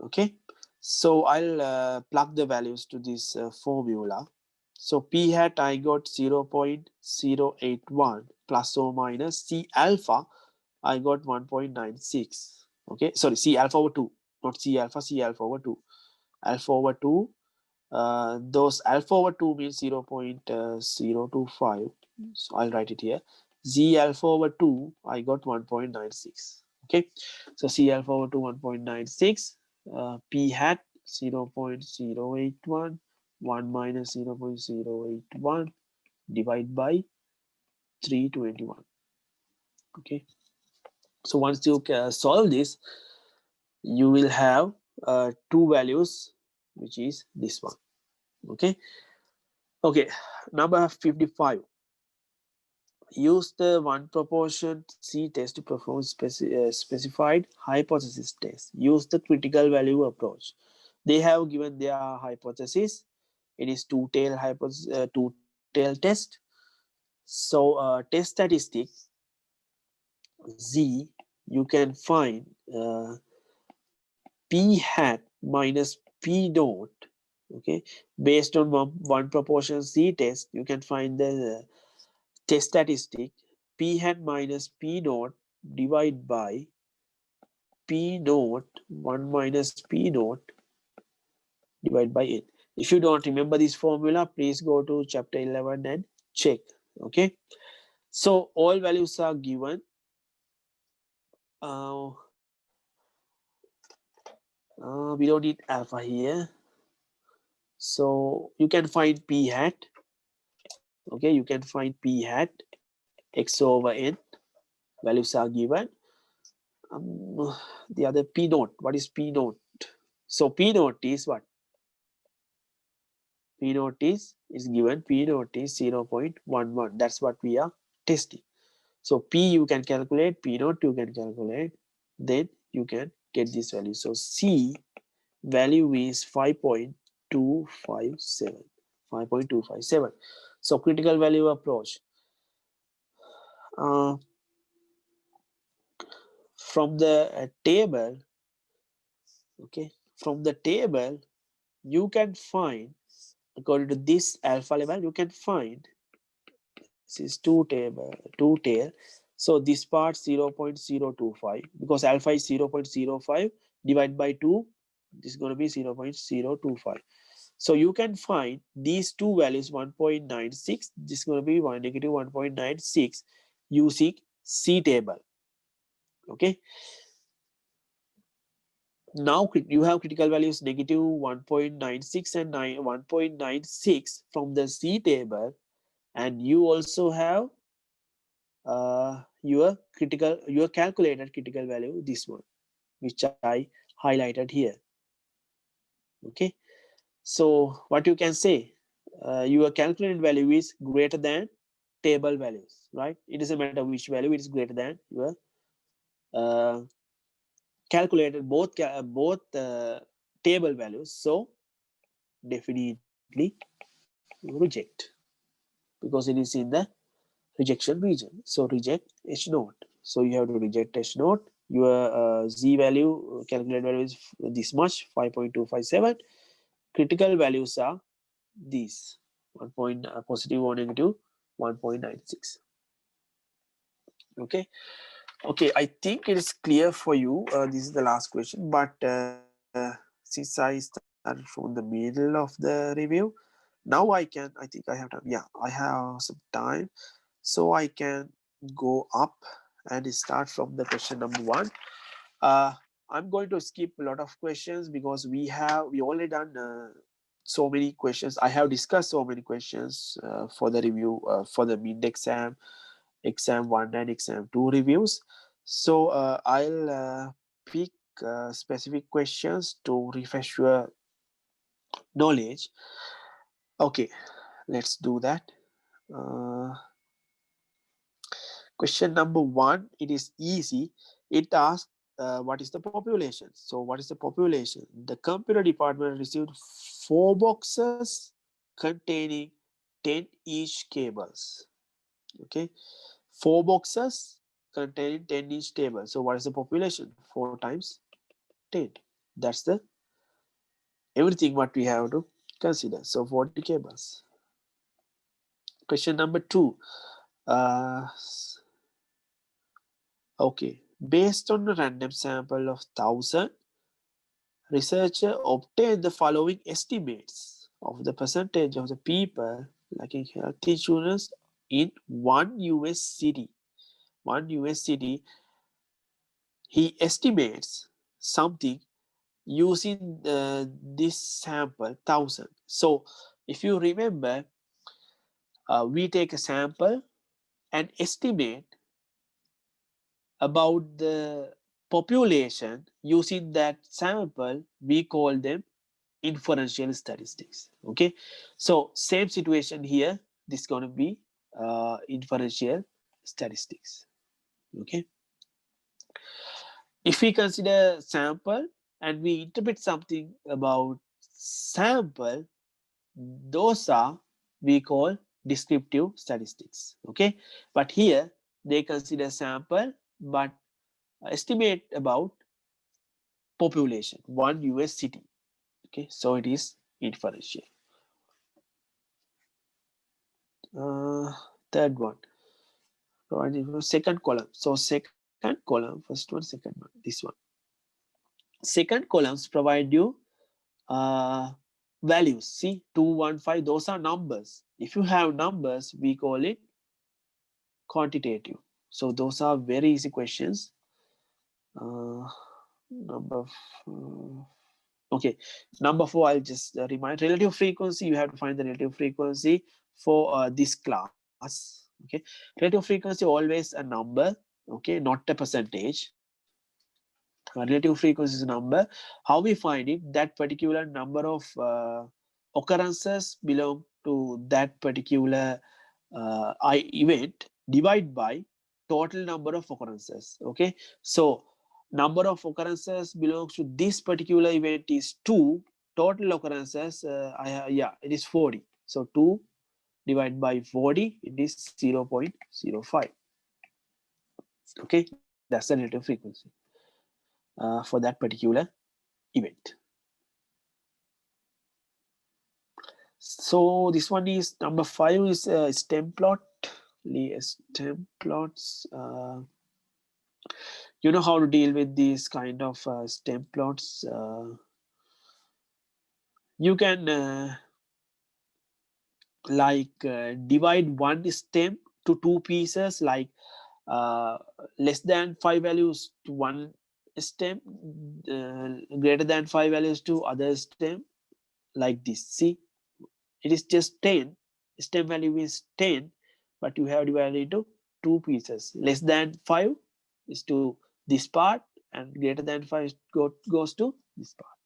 Okay, so I'll plug the values to this formula. So P hat I got 0.081 plus or minus C alpha I got 1.96. Okay, sorry, C alpha over 2, not C alpha over 2. Alpha over 2, those alpha over 2 means 0.025. So I'll write it here. Z alpha over 2, I got 1.96. Okay, so C alpha over 2, 1.96. P hat 0.081, 1 minus 0.081 divided by 321. Okay, so once you solve this, you will have two values, which is this one. Okay, okay, number 55. Use the one proportion C test to perform specified hypothesis test. Use the critical value approach. They have given their hypothesis. It is two-tail test. So test statistic Z, you can find P hat minus P dot. Okay, based on one proportion C test, you can find the test statistic P hat minus P dot divided by P dot 1 minus P dot divided by N. If you don't remember this formula, please go to chapter 11 and check. Okay, so all values are given. We don't need alpha here, so you can find P hat. Okay, you can find P hat X over N, values are given. The other P naught, what is P naught? So P naught is what? P naught is given, P naught is 0.11. That's what we are testing. So P you can calculate, P naught you can calculate, then you can get this value. So C value is 5.257. 5.257. So critical value approach. From the table, okay, from the table, you can find, according to this alpha level, you can find, this is two tail. So this part 0.025, because alpha is 0.05 divided by 2, this is going to be 0.025. So you can find these two values 1.96, this is going to be negative 1.96 using C table. Okay, Now you have critical values negative 1.96 and 1.96 from the C table, and you also have your calculated critical value, this one, which I highlighted here. Okay, so what you can say, your calculated value is greater than table values, right? It doesn't matter which value, it is greater than your uh, calculated both table values. So definitely reject, because it is in the rejection region. So reject H naught. So you have to reject H naught. Your Z value, calculated value is this much, 5.257. Critical values are these, positive or negative 1.96. Okay. Okay, I think it is clear for you. This is the last question, but since I started from the middle of the review, now I think I have time. Yeah, I have some time, so I can go up and start from the question number one. Uh, I'm going to skip a lot of questions because we already done so many questions. I have discussed so many questions for the review for the mid exam, exam 1 and exam 2 reviews. So I'll pick specific questions to refresh your knowledge. Okay, let's do that. Uh, Question number one, it is easy. It asks, what is the population? So what is the population? The computer department received 4 boxes containing 10 each cables. Okay, 4 boxes containing 10 each table. So what is the population? 4 times 10. That's the everything what we have to consider. So 40 cables. Question number two. Uh, okay, based on a random sample of 1,000, researcher obtained the following estimates of the percentage of the people lacking health insurance in one US city. One US city, he estimates something using this sample 1,000. So if you remember, we take a sample and estimate about the population using that sample. We call them inferential statistics. Okay, so same situation here, this is going to be inferential statistics. Okay, if we consider sample and we interpret something about sample, those are we call descriptive statistics. Okay, but here they consider sample but estimate about population, one US city. Okay, so it is inferential. Third one, second column. So second column, first one, second one, this one. Second columns provide you uh, values. See, 2, 1, 5, those are numbers. If you have numbers, we call it quantitative. So those are very easy questions. Number okay, number 4, I'll just remind relative frequency. You have to find the relative frequency for this class. Okay, relative frequency always a number. Okay, not a percentage. Relative frequency is a number. How we find it? That particular number of occurrences belong to that particular event, divide by total number of occurrences. Okay, so number of occurrences belongs to this particular event is 2. Total occurrences, yeah, it is 40. So 2 divided by 40, it is 0.05. Okay, that's the relative frequency for that particular event. So this one is number 5 is stem plot. Stem plots. You know how to deal with these kind of stem plots. You can divide one stem to 2 pieces, like less than 5 values to 1 stem greater than 5 values to other stem like this. See, it is just 10. Stem value is 10, but you have divided into two pieces. Less than 5 is to this part, and greater than 5 goes to this part.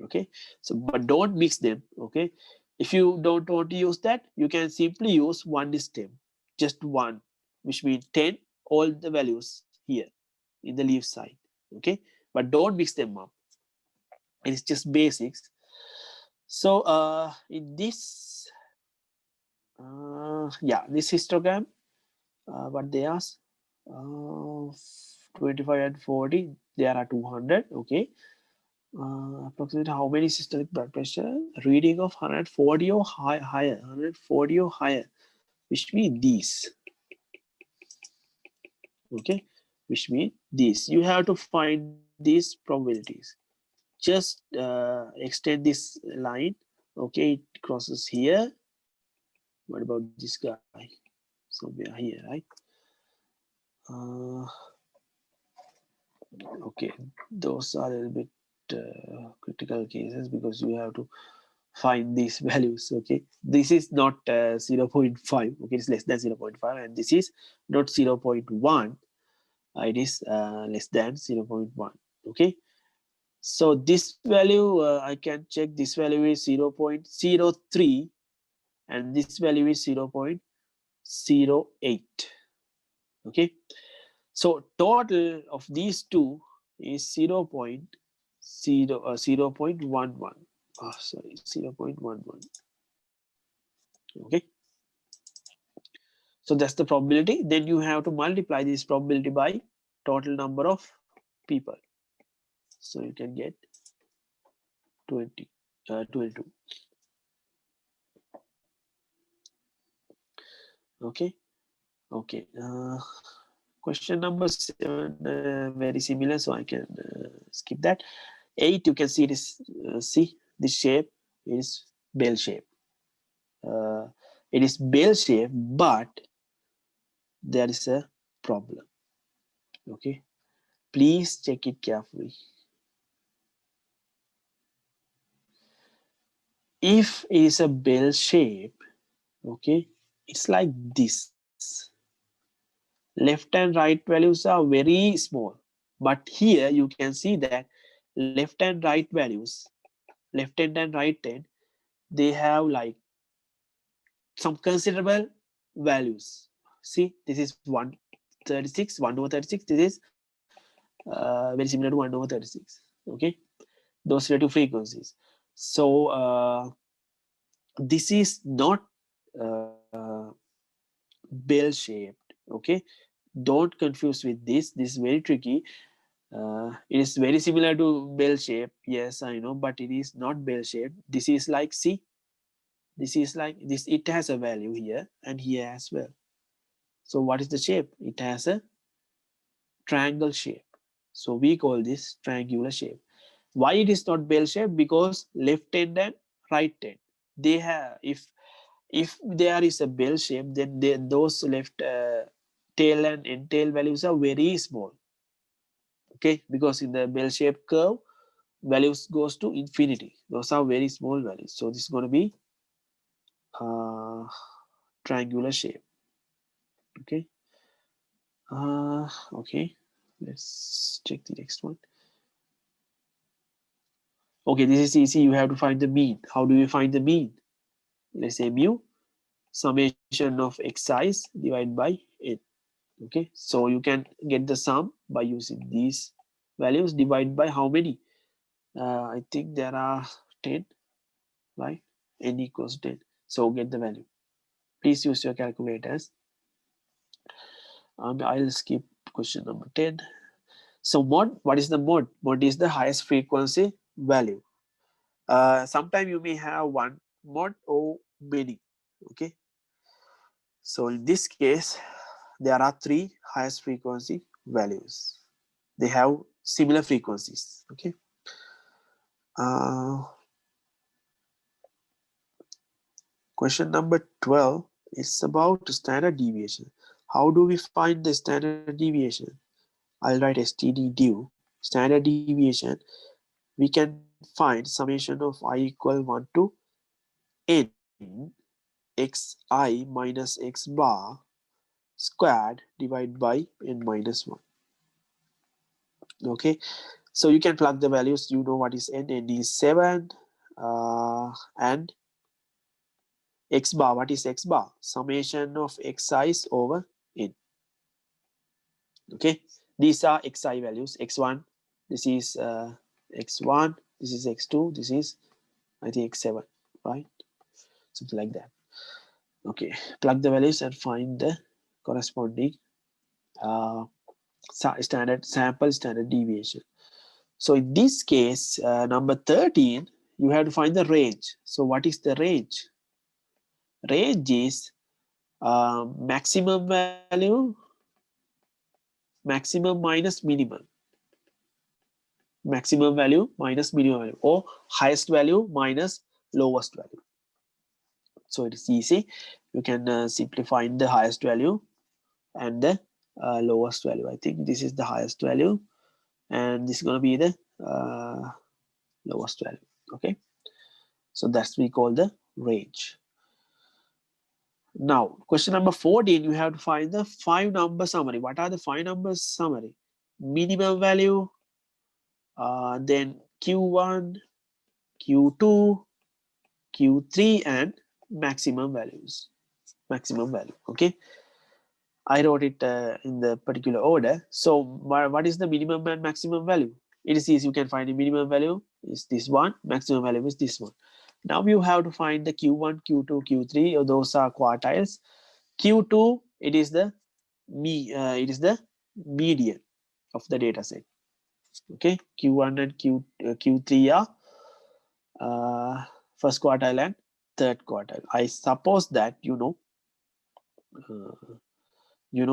Okay, so but don't mix them. Okay, if you don't want to use that, you can simply use one stem, just one, which means 10, all the values here in the leaf side. Okay, but don't mix them up. It's just basics. So in this yeah, this histogram, what they ask, 25 and 40, there are 200. Okay, approximately how many systolic blood pressure? Reading of 140 or higher, 140 or higher, which means these. Okay, which means this. You have to find these probabilities. Just extend this line. Okay, it crosses here. What about this guy? Somewhere here, right? Okay, those are a little bit critical cases because you have to find these values. Okay, this is not 0.5. Okay, it's less than 0.5, and this is not 0.1. It is less than 0.1. Okay, so this value I can check. This value is 0.03, and this value is 0.08. Okay, so total of these two is 0.11. Oh, sorry, 0.11. Okay, so that's the probability. Then you have to multiply this probability by total number of people. So you can get 22. Okay. Okay. Question number 7, very similar, so I can skip that. 8, you can see this. See, this shape is bell shape. It is bell shape, but there is a problem. Okay, please check it carefully. If it is a bell shape, okay, it's like this. Left and right values are very small, but here you can see that left and right values, left hand and right hand, they have like some considerable values. See, this is 136, 1 over 36. This is very similar to 1 over 36. Okay, those relative frequencies. So this is not uh, bell shaped. Okay, don't confuse with this. This is very tricky. It is very similar to bell shape. Yes, I know, but it is not bell shape. This is like, see, this is like this. It has a value here and here as well. So what is the shape? It has a triangle shape. So we call this triangular shape. Why it is not bell shape? Because left hand and right hand, they have, if there is a bell shape, then those left tail and end tail values are very small. Okay, because in the bell shaped curve, values goes to infinity. Those are very small values. So this is going to be triangular shape. Okay. Okay, let's check the next one. Okay, this is easy. You have to find the mean. How do you find the mean? Let's say mu, summation of x size divided by n. Okay, so you can get the sum by using these values. Divide by how many? I think there are 10, right? N equals 10. So get the value. Please use your calculators. I'll skip question number 10. So mod, what is the mod? Mod is the highest frequency value. Sometimes you may have one mod or many. Okay, so in this case there are 3 highest frequency values. They have similar frequencies. Okay, question number 12 is about standard deviation. How do we find the standard deviation? I'll write std div. standard deviation, we can find summation of I equal 1 to n xi minus x bar squared divided by n minus 1. Okay, so you can plug the values. You know what is n is 7, and x bar, what is x bar? Summation of xi's over n. Okay, these are xi values. X1, this is x1, this is x2, this is I think x7, right? Something like that. Okay, plug the values and find the corresponding standard deviation. So in this case, number 13, you have to find the range. So what is the range? Range is maximum value, maximum minus minimum, maximum value minus minimum value, or highest value minus lowest value. So it is easy. You can simply find the highest value and the lowest value. I think this is the highest value, and this is going to be the lowest value. Okay, so that's we call the range. Now, question number 14, you have to find the 5 number summary. What are the 5 numbers summary? Minimum value, then Q1, Q2, Q3, and maximum values. Maximum value. Okay, I wrote it in the particular order. So what is the minimum and maximum value? It is easy. You can find the minimum value is this one, maximum value is this one. Now you have to find the Q1, Q2, Q3. Those are quartiles. Q2, it is the median of the data set. Okay, Q1 and Q3 are first quartile and third quartile. I suppose that you know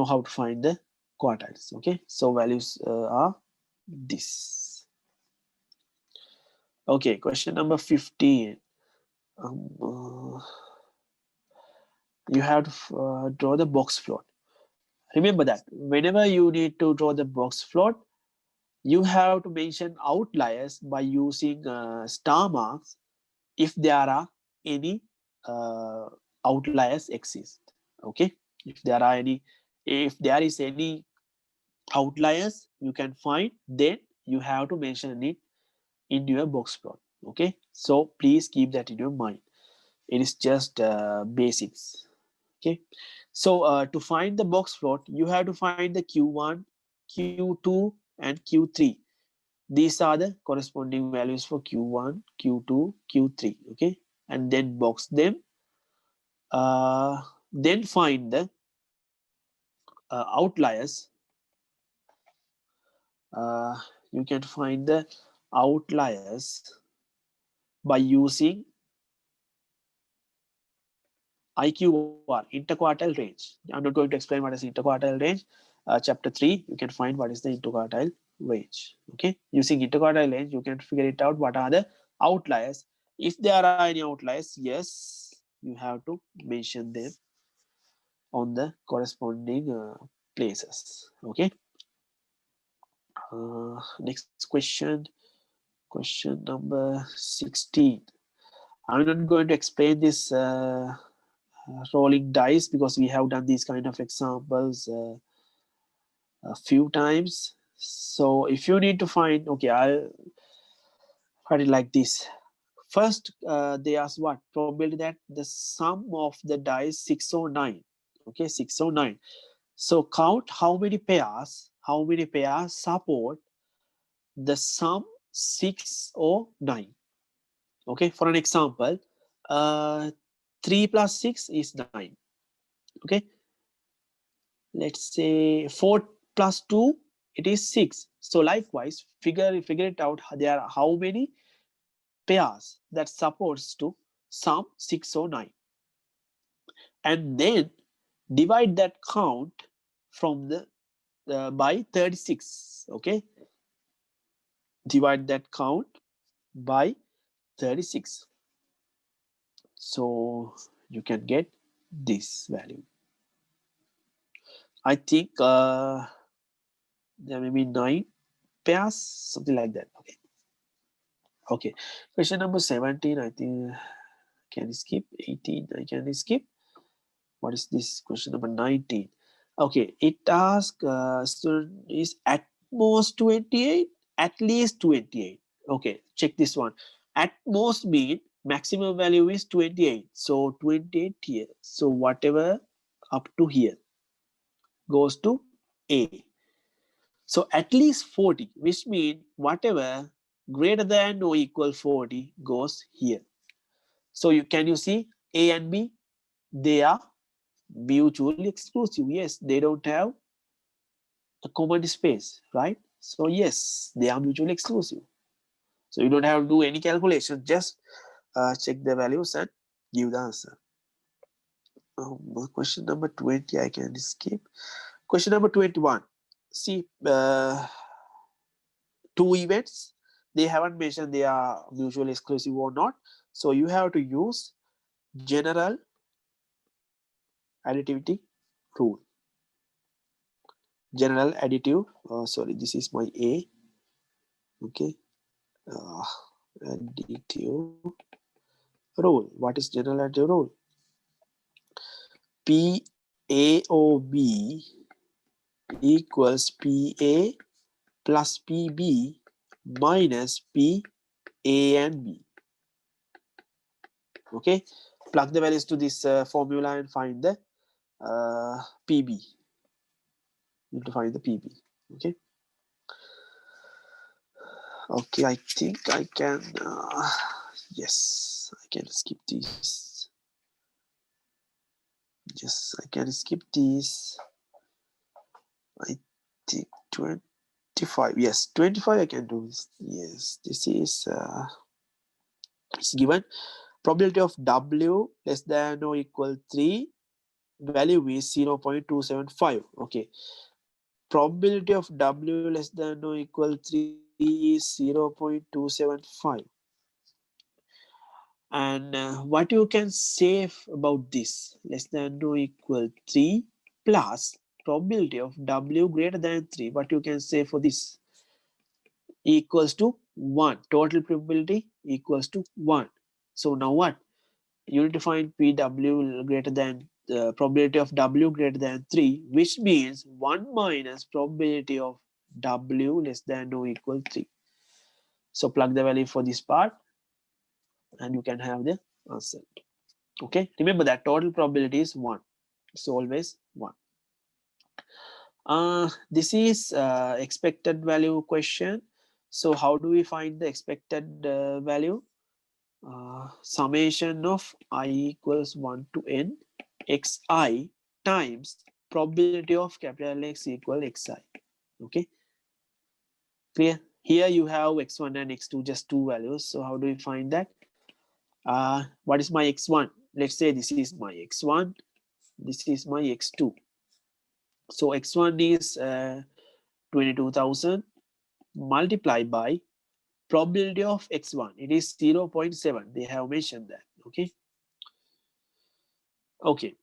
how to find the quartiles. Okay, so values are this. Okay, question number 15. You have to draw the box plot. Remember that whenever you need to draw the box plot, you have to mention outliers by using star marks if there are any outliers exist. Okay, if there is any outliers you can find, then you have to mention it in your box plot. Okay, so please keep that in your mind. It is just basics. Okay, so to find the box plot, you have to find the Q1, Q2, and Q3. These are the corresponding values for Q1, Q2, Q3. Okay, and then box them. Then find the outliers. You can find the outliers by using IQR, interquartile range. I'm not going to explain what is interquartile range. Chapter 3, you can find what is the interquartile range. Okay, using interquartile range, you can figure it out what are the outliers. If there are any outliers, yes, you have to mention them on the corresponding places. Okay. Next question number 16. I'm not going to explain this rolling dice because we have done these kind of examples a few times. So if you need to find, okay, I'll write it like this. First, they ask what? Probability that the sum of the dice 6 or 9. Okay, 6 or 9. So count how many pairs support the sum 6 or 9. Okay, for an example, 3 plus 6 is 9. Okay, let's say 4 plus 2, it is 6. So likewise, figure it out. There are how many pairs that supports to sum 6 or 9, and then divide that count from the by 36. Okay, divide that count by 36. So you can get this value. I think there may be 9 pairs, something like that. Okay. Okay. Question number 17, I think can skip. 18, I can skip. What is this? Question number 19. Okay, it asks student is at most 28, at least 28. Okay, check this one. At most mean maximum value is 28. So 28 here. So whatever up to here goes to A. So at least 40, which means whatever greater than or equal 40 goes here. So you see A and B, they are mutually exclusive. Yes, they don't have a common space, right? So yes, they are mutually exclusive. So you don't have to do any calculation, just check the values and give the answer. Question number 20, I can skip. Question number 21. See, two events, they haven't mentioned they are mutually exclusive or not. So you have to use general additivity rule. General additive, sorry, this is my A. Okay, additive rule. What is general additive rule? PAOB equals PA plus PB minus PA and B. Okay, plug the values to this formula and find the PB. You need to find the PB. Okay. Okay, I think I can. Yes, I can skip this. Yes, I can skip this. I think 25. Yes, 25 I can do this. Yes, this is it's given. Probability of W less than or equal 3. Value is 0.275. Okay. Probability of W less than or equal 3 is 0.275. And what you can say about this, less than or equal 3 plus probability of W greater than 3, what you can say for this, equals to 1. Total probability equals to 1. So now what? You need to find PW greater than the probability of W greater than 3, which means 1 minus probability of W less than or equal 3. So plug the value for this part and you can have the answer. Okay, remember that total probability is 1. So always 1. This is expected value question. So how do we find the expected value? Summation of I equals 1 to n xi times probability of capital X equal xi. Okay, clear? Here you have x1 and x2, just two values. So how do we find that? What is my x1? Let's say this is my x1, this is my x2. So x1 is 22,000 multiplied by probability of x1. It is 0.7. They have mentioned that. Okay. Okay.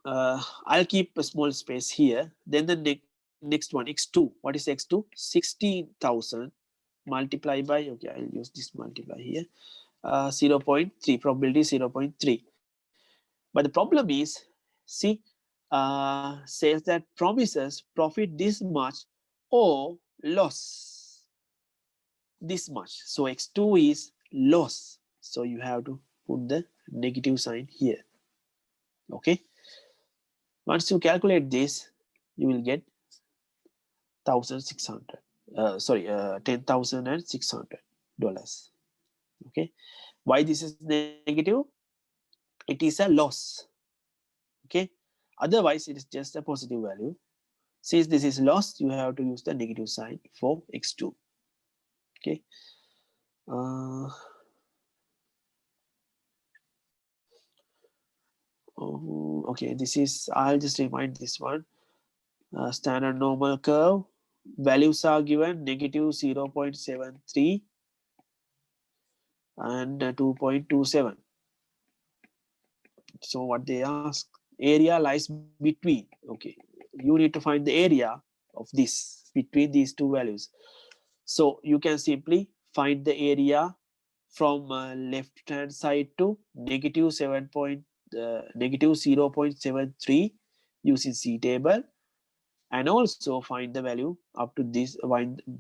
I'll keep a small space here. Then the next one, x2. What is x2? 16,000 multiplied by, okay, I'll use this multiply here. 0.3, probability 0.3. But the problem is, see, says that promises profit this much or loss this much. So x2 is loss. So you have to put the negative sign here. Okay. Once you calculate this, you will get 1,600. $10,600. Okay. Why this is negative? It is a loss. Okay. Otherwise, it is just a positive value. Since this is loss, you have to use the negative sign for x2. Okay. Okay, this is, I'll just remind this one. Standard normal curve. Values are given negative 0.73 and 2.27. So what they ask, area lies between. Okay, you need to find the area of this. between these two values. So you can simply find the area from left hand side to negative 0.73 using C table, and also find the value up to this,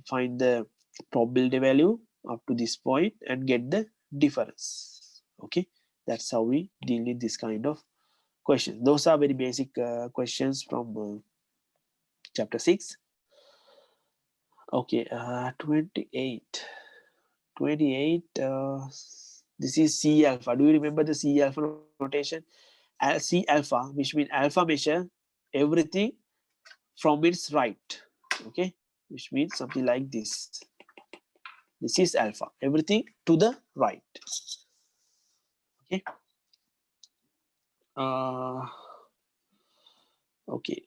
find the probability value up to this point and get the difference. Okay, that's how we deal with this kind of questions. Those are very basic questions from chapter 6. Okay, 28. This is C alpha. Do you remember the C alpha notation? C alpha, which means alpha measure everything from its right. Okay, which means something like this. This is alpha, everything to the right. Okay. Okay.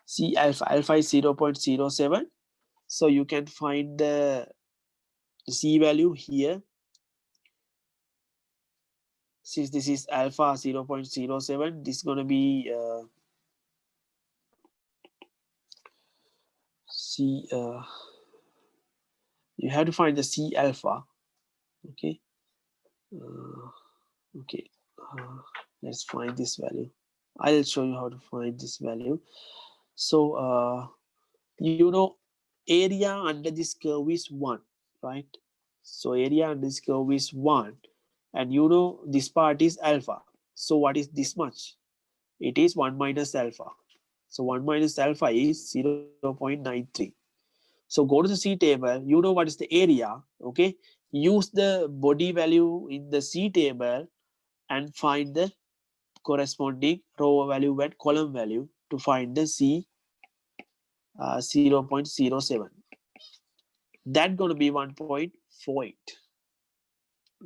C alpha. Alpha is 0.07. So you can find the C value here. Since this is alpha 0.07, this is going to be C. You have to find the C alpha. Okay. Okay. Let's find this value. I'll show you how to find this value. So you know, area under this curve is 1, right? So area under this curve is 1, and you know this part is alpha. So what is this much? It is 1 minus alpha. So 1 minus alpha is 0.93. So go to the C table, you know what is the area. Okay, use the body value in the C table and find the corresponding row value and column value to find the C 0.07. That's going to be 1.48.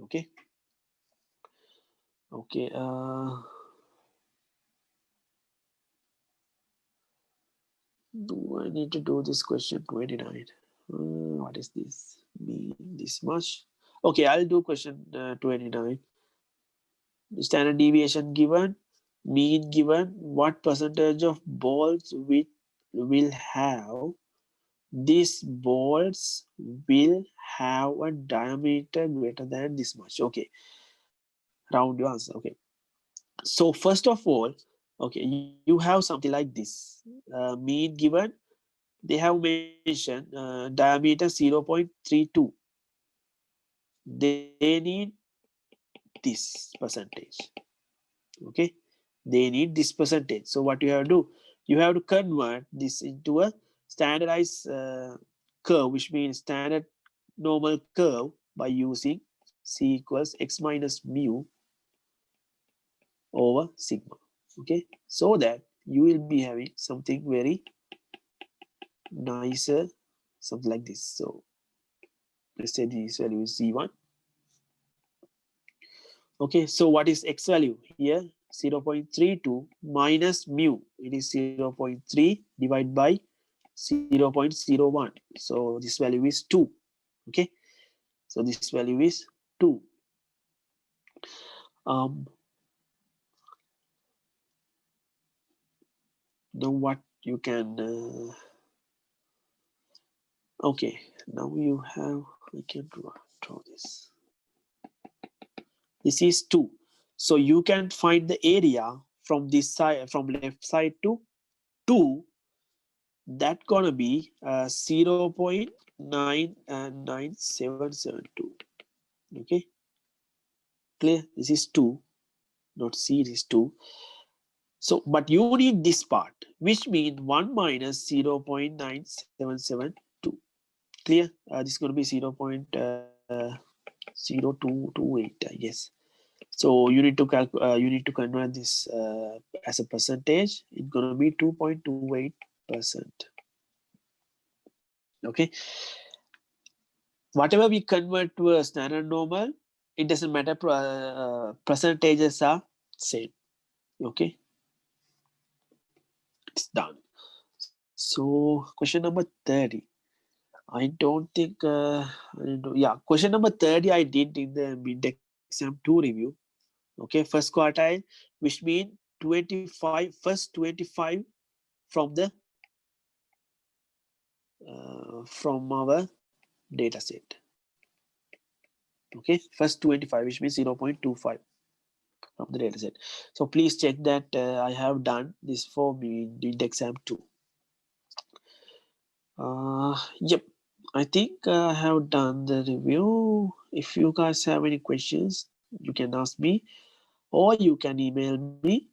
Okay. Okay. Do I need to do this question 29? What is this? Mean this much? Okay, I'll do question 29. The standard deviation given, mean given, what percentage of balls will have, these balls will have a diameter greater than this much. Okay, round your answer. Okay, so first of all, okay, you have something like this. Mean given, they have mentioned diameter 0.32. They need this percentage. Okay, they need this percentage. So what you have to do, you have to convert this into a standardized curve, which means standard normal curve, by using C equals x minus mu over sigma. Okay, so that you will be having something very nicer, something like this. So let's say this value is Z1. Okay, so what is x value here? 0.32 minus mu, it is 0.3 divided by 0.01. So this value is 2. Okay, so this value is 2. Now what you can okay, now you have, we can draw this. This is 2. So you can find the area from this side, from left side to 2. That gonna be 0.99772. Okay, clear? This is 2, not C, it is 2. So but you need this part, which means 1 minus 0.9772. Clear? This is going to be 0.0228, I guess. So you need to convert this as a percentage. It's going to be 2.28%. Okay, whatever we convert to a standard normal, it doesn't matter. Percentages are same. Okay, it's done. So question number 30. I don't think yeah, question number 30 I did in the mid exam 2 review. Okay, first quartile, which means 25, first 25 from the from our data set. Okay, first 25, which means 0.25 from the data set. So please check that I have done this for me in the exam 2. Yep, I think I have done the review. If you guys have any questions, you can ask me or you can email me.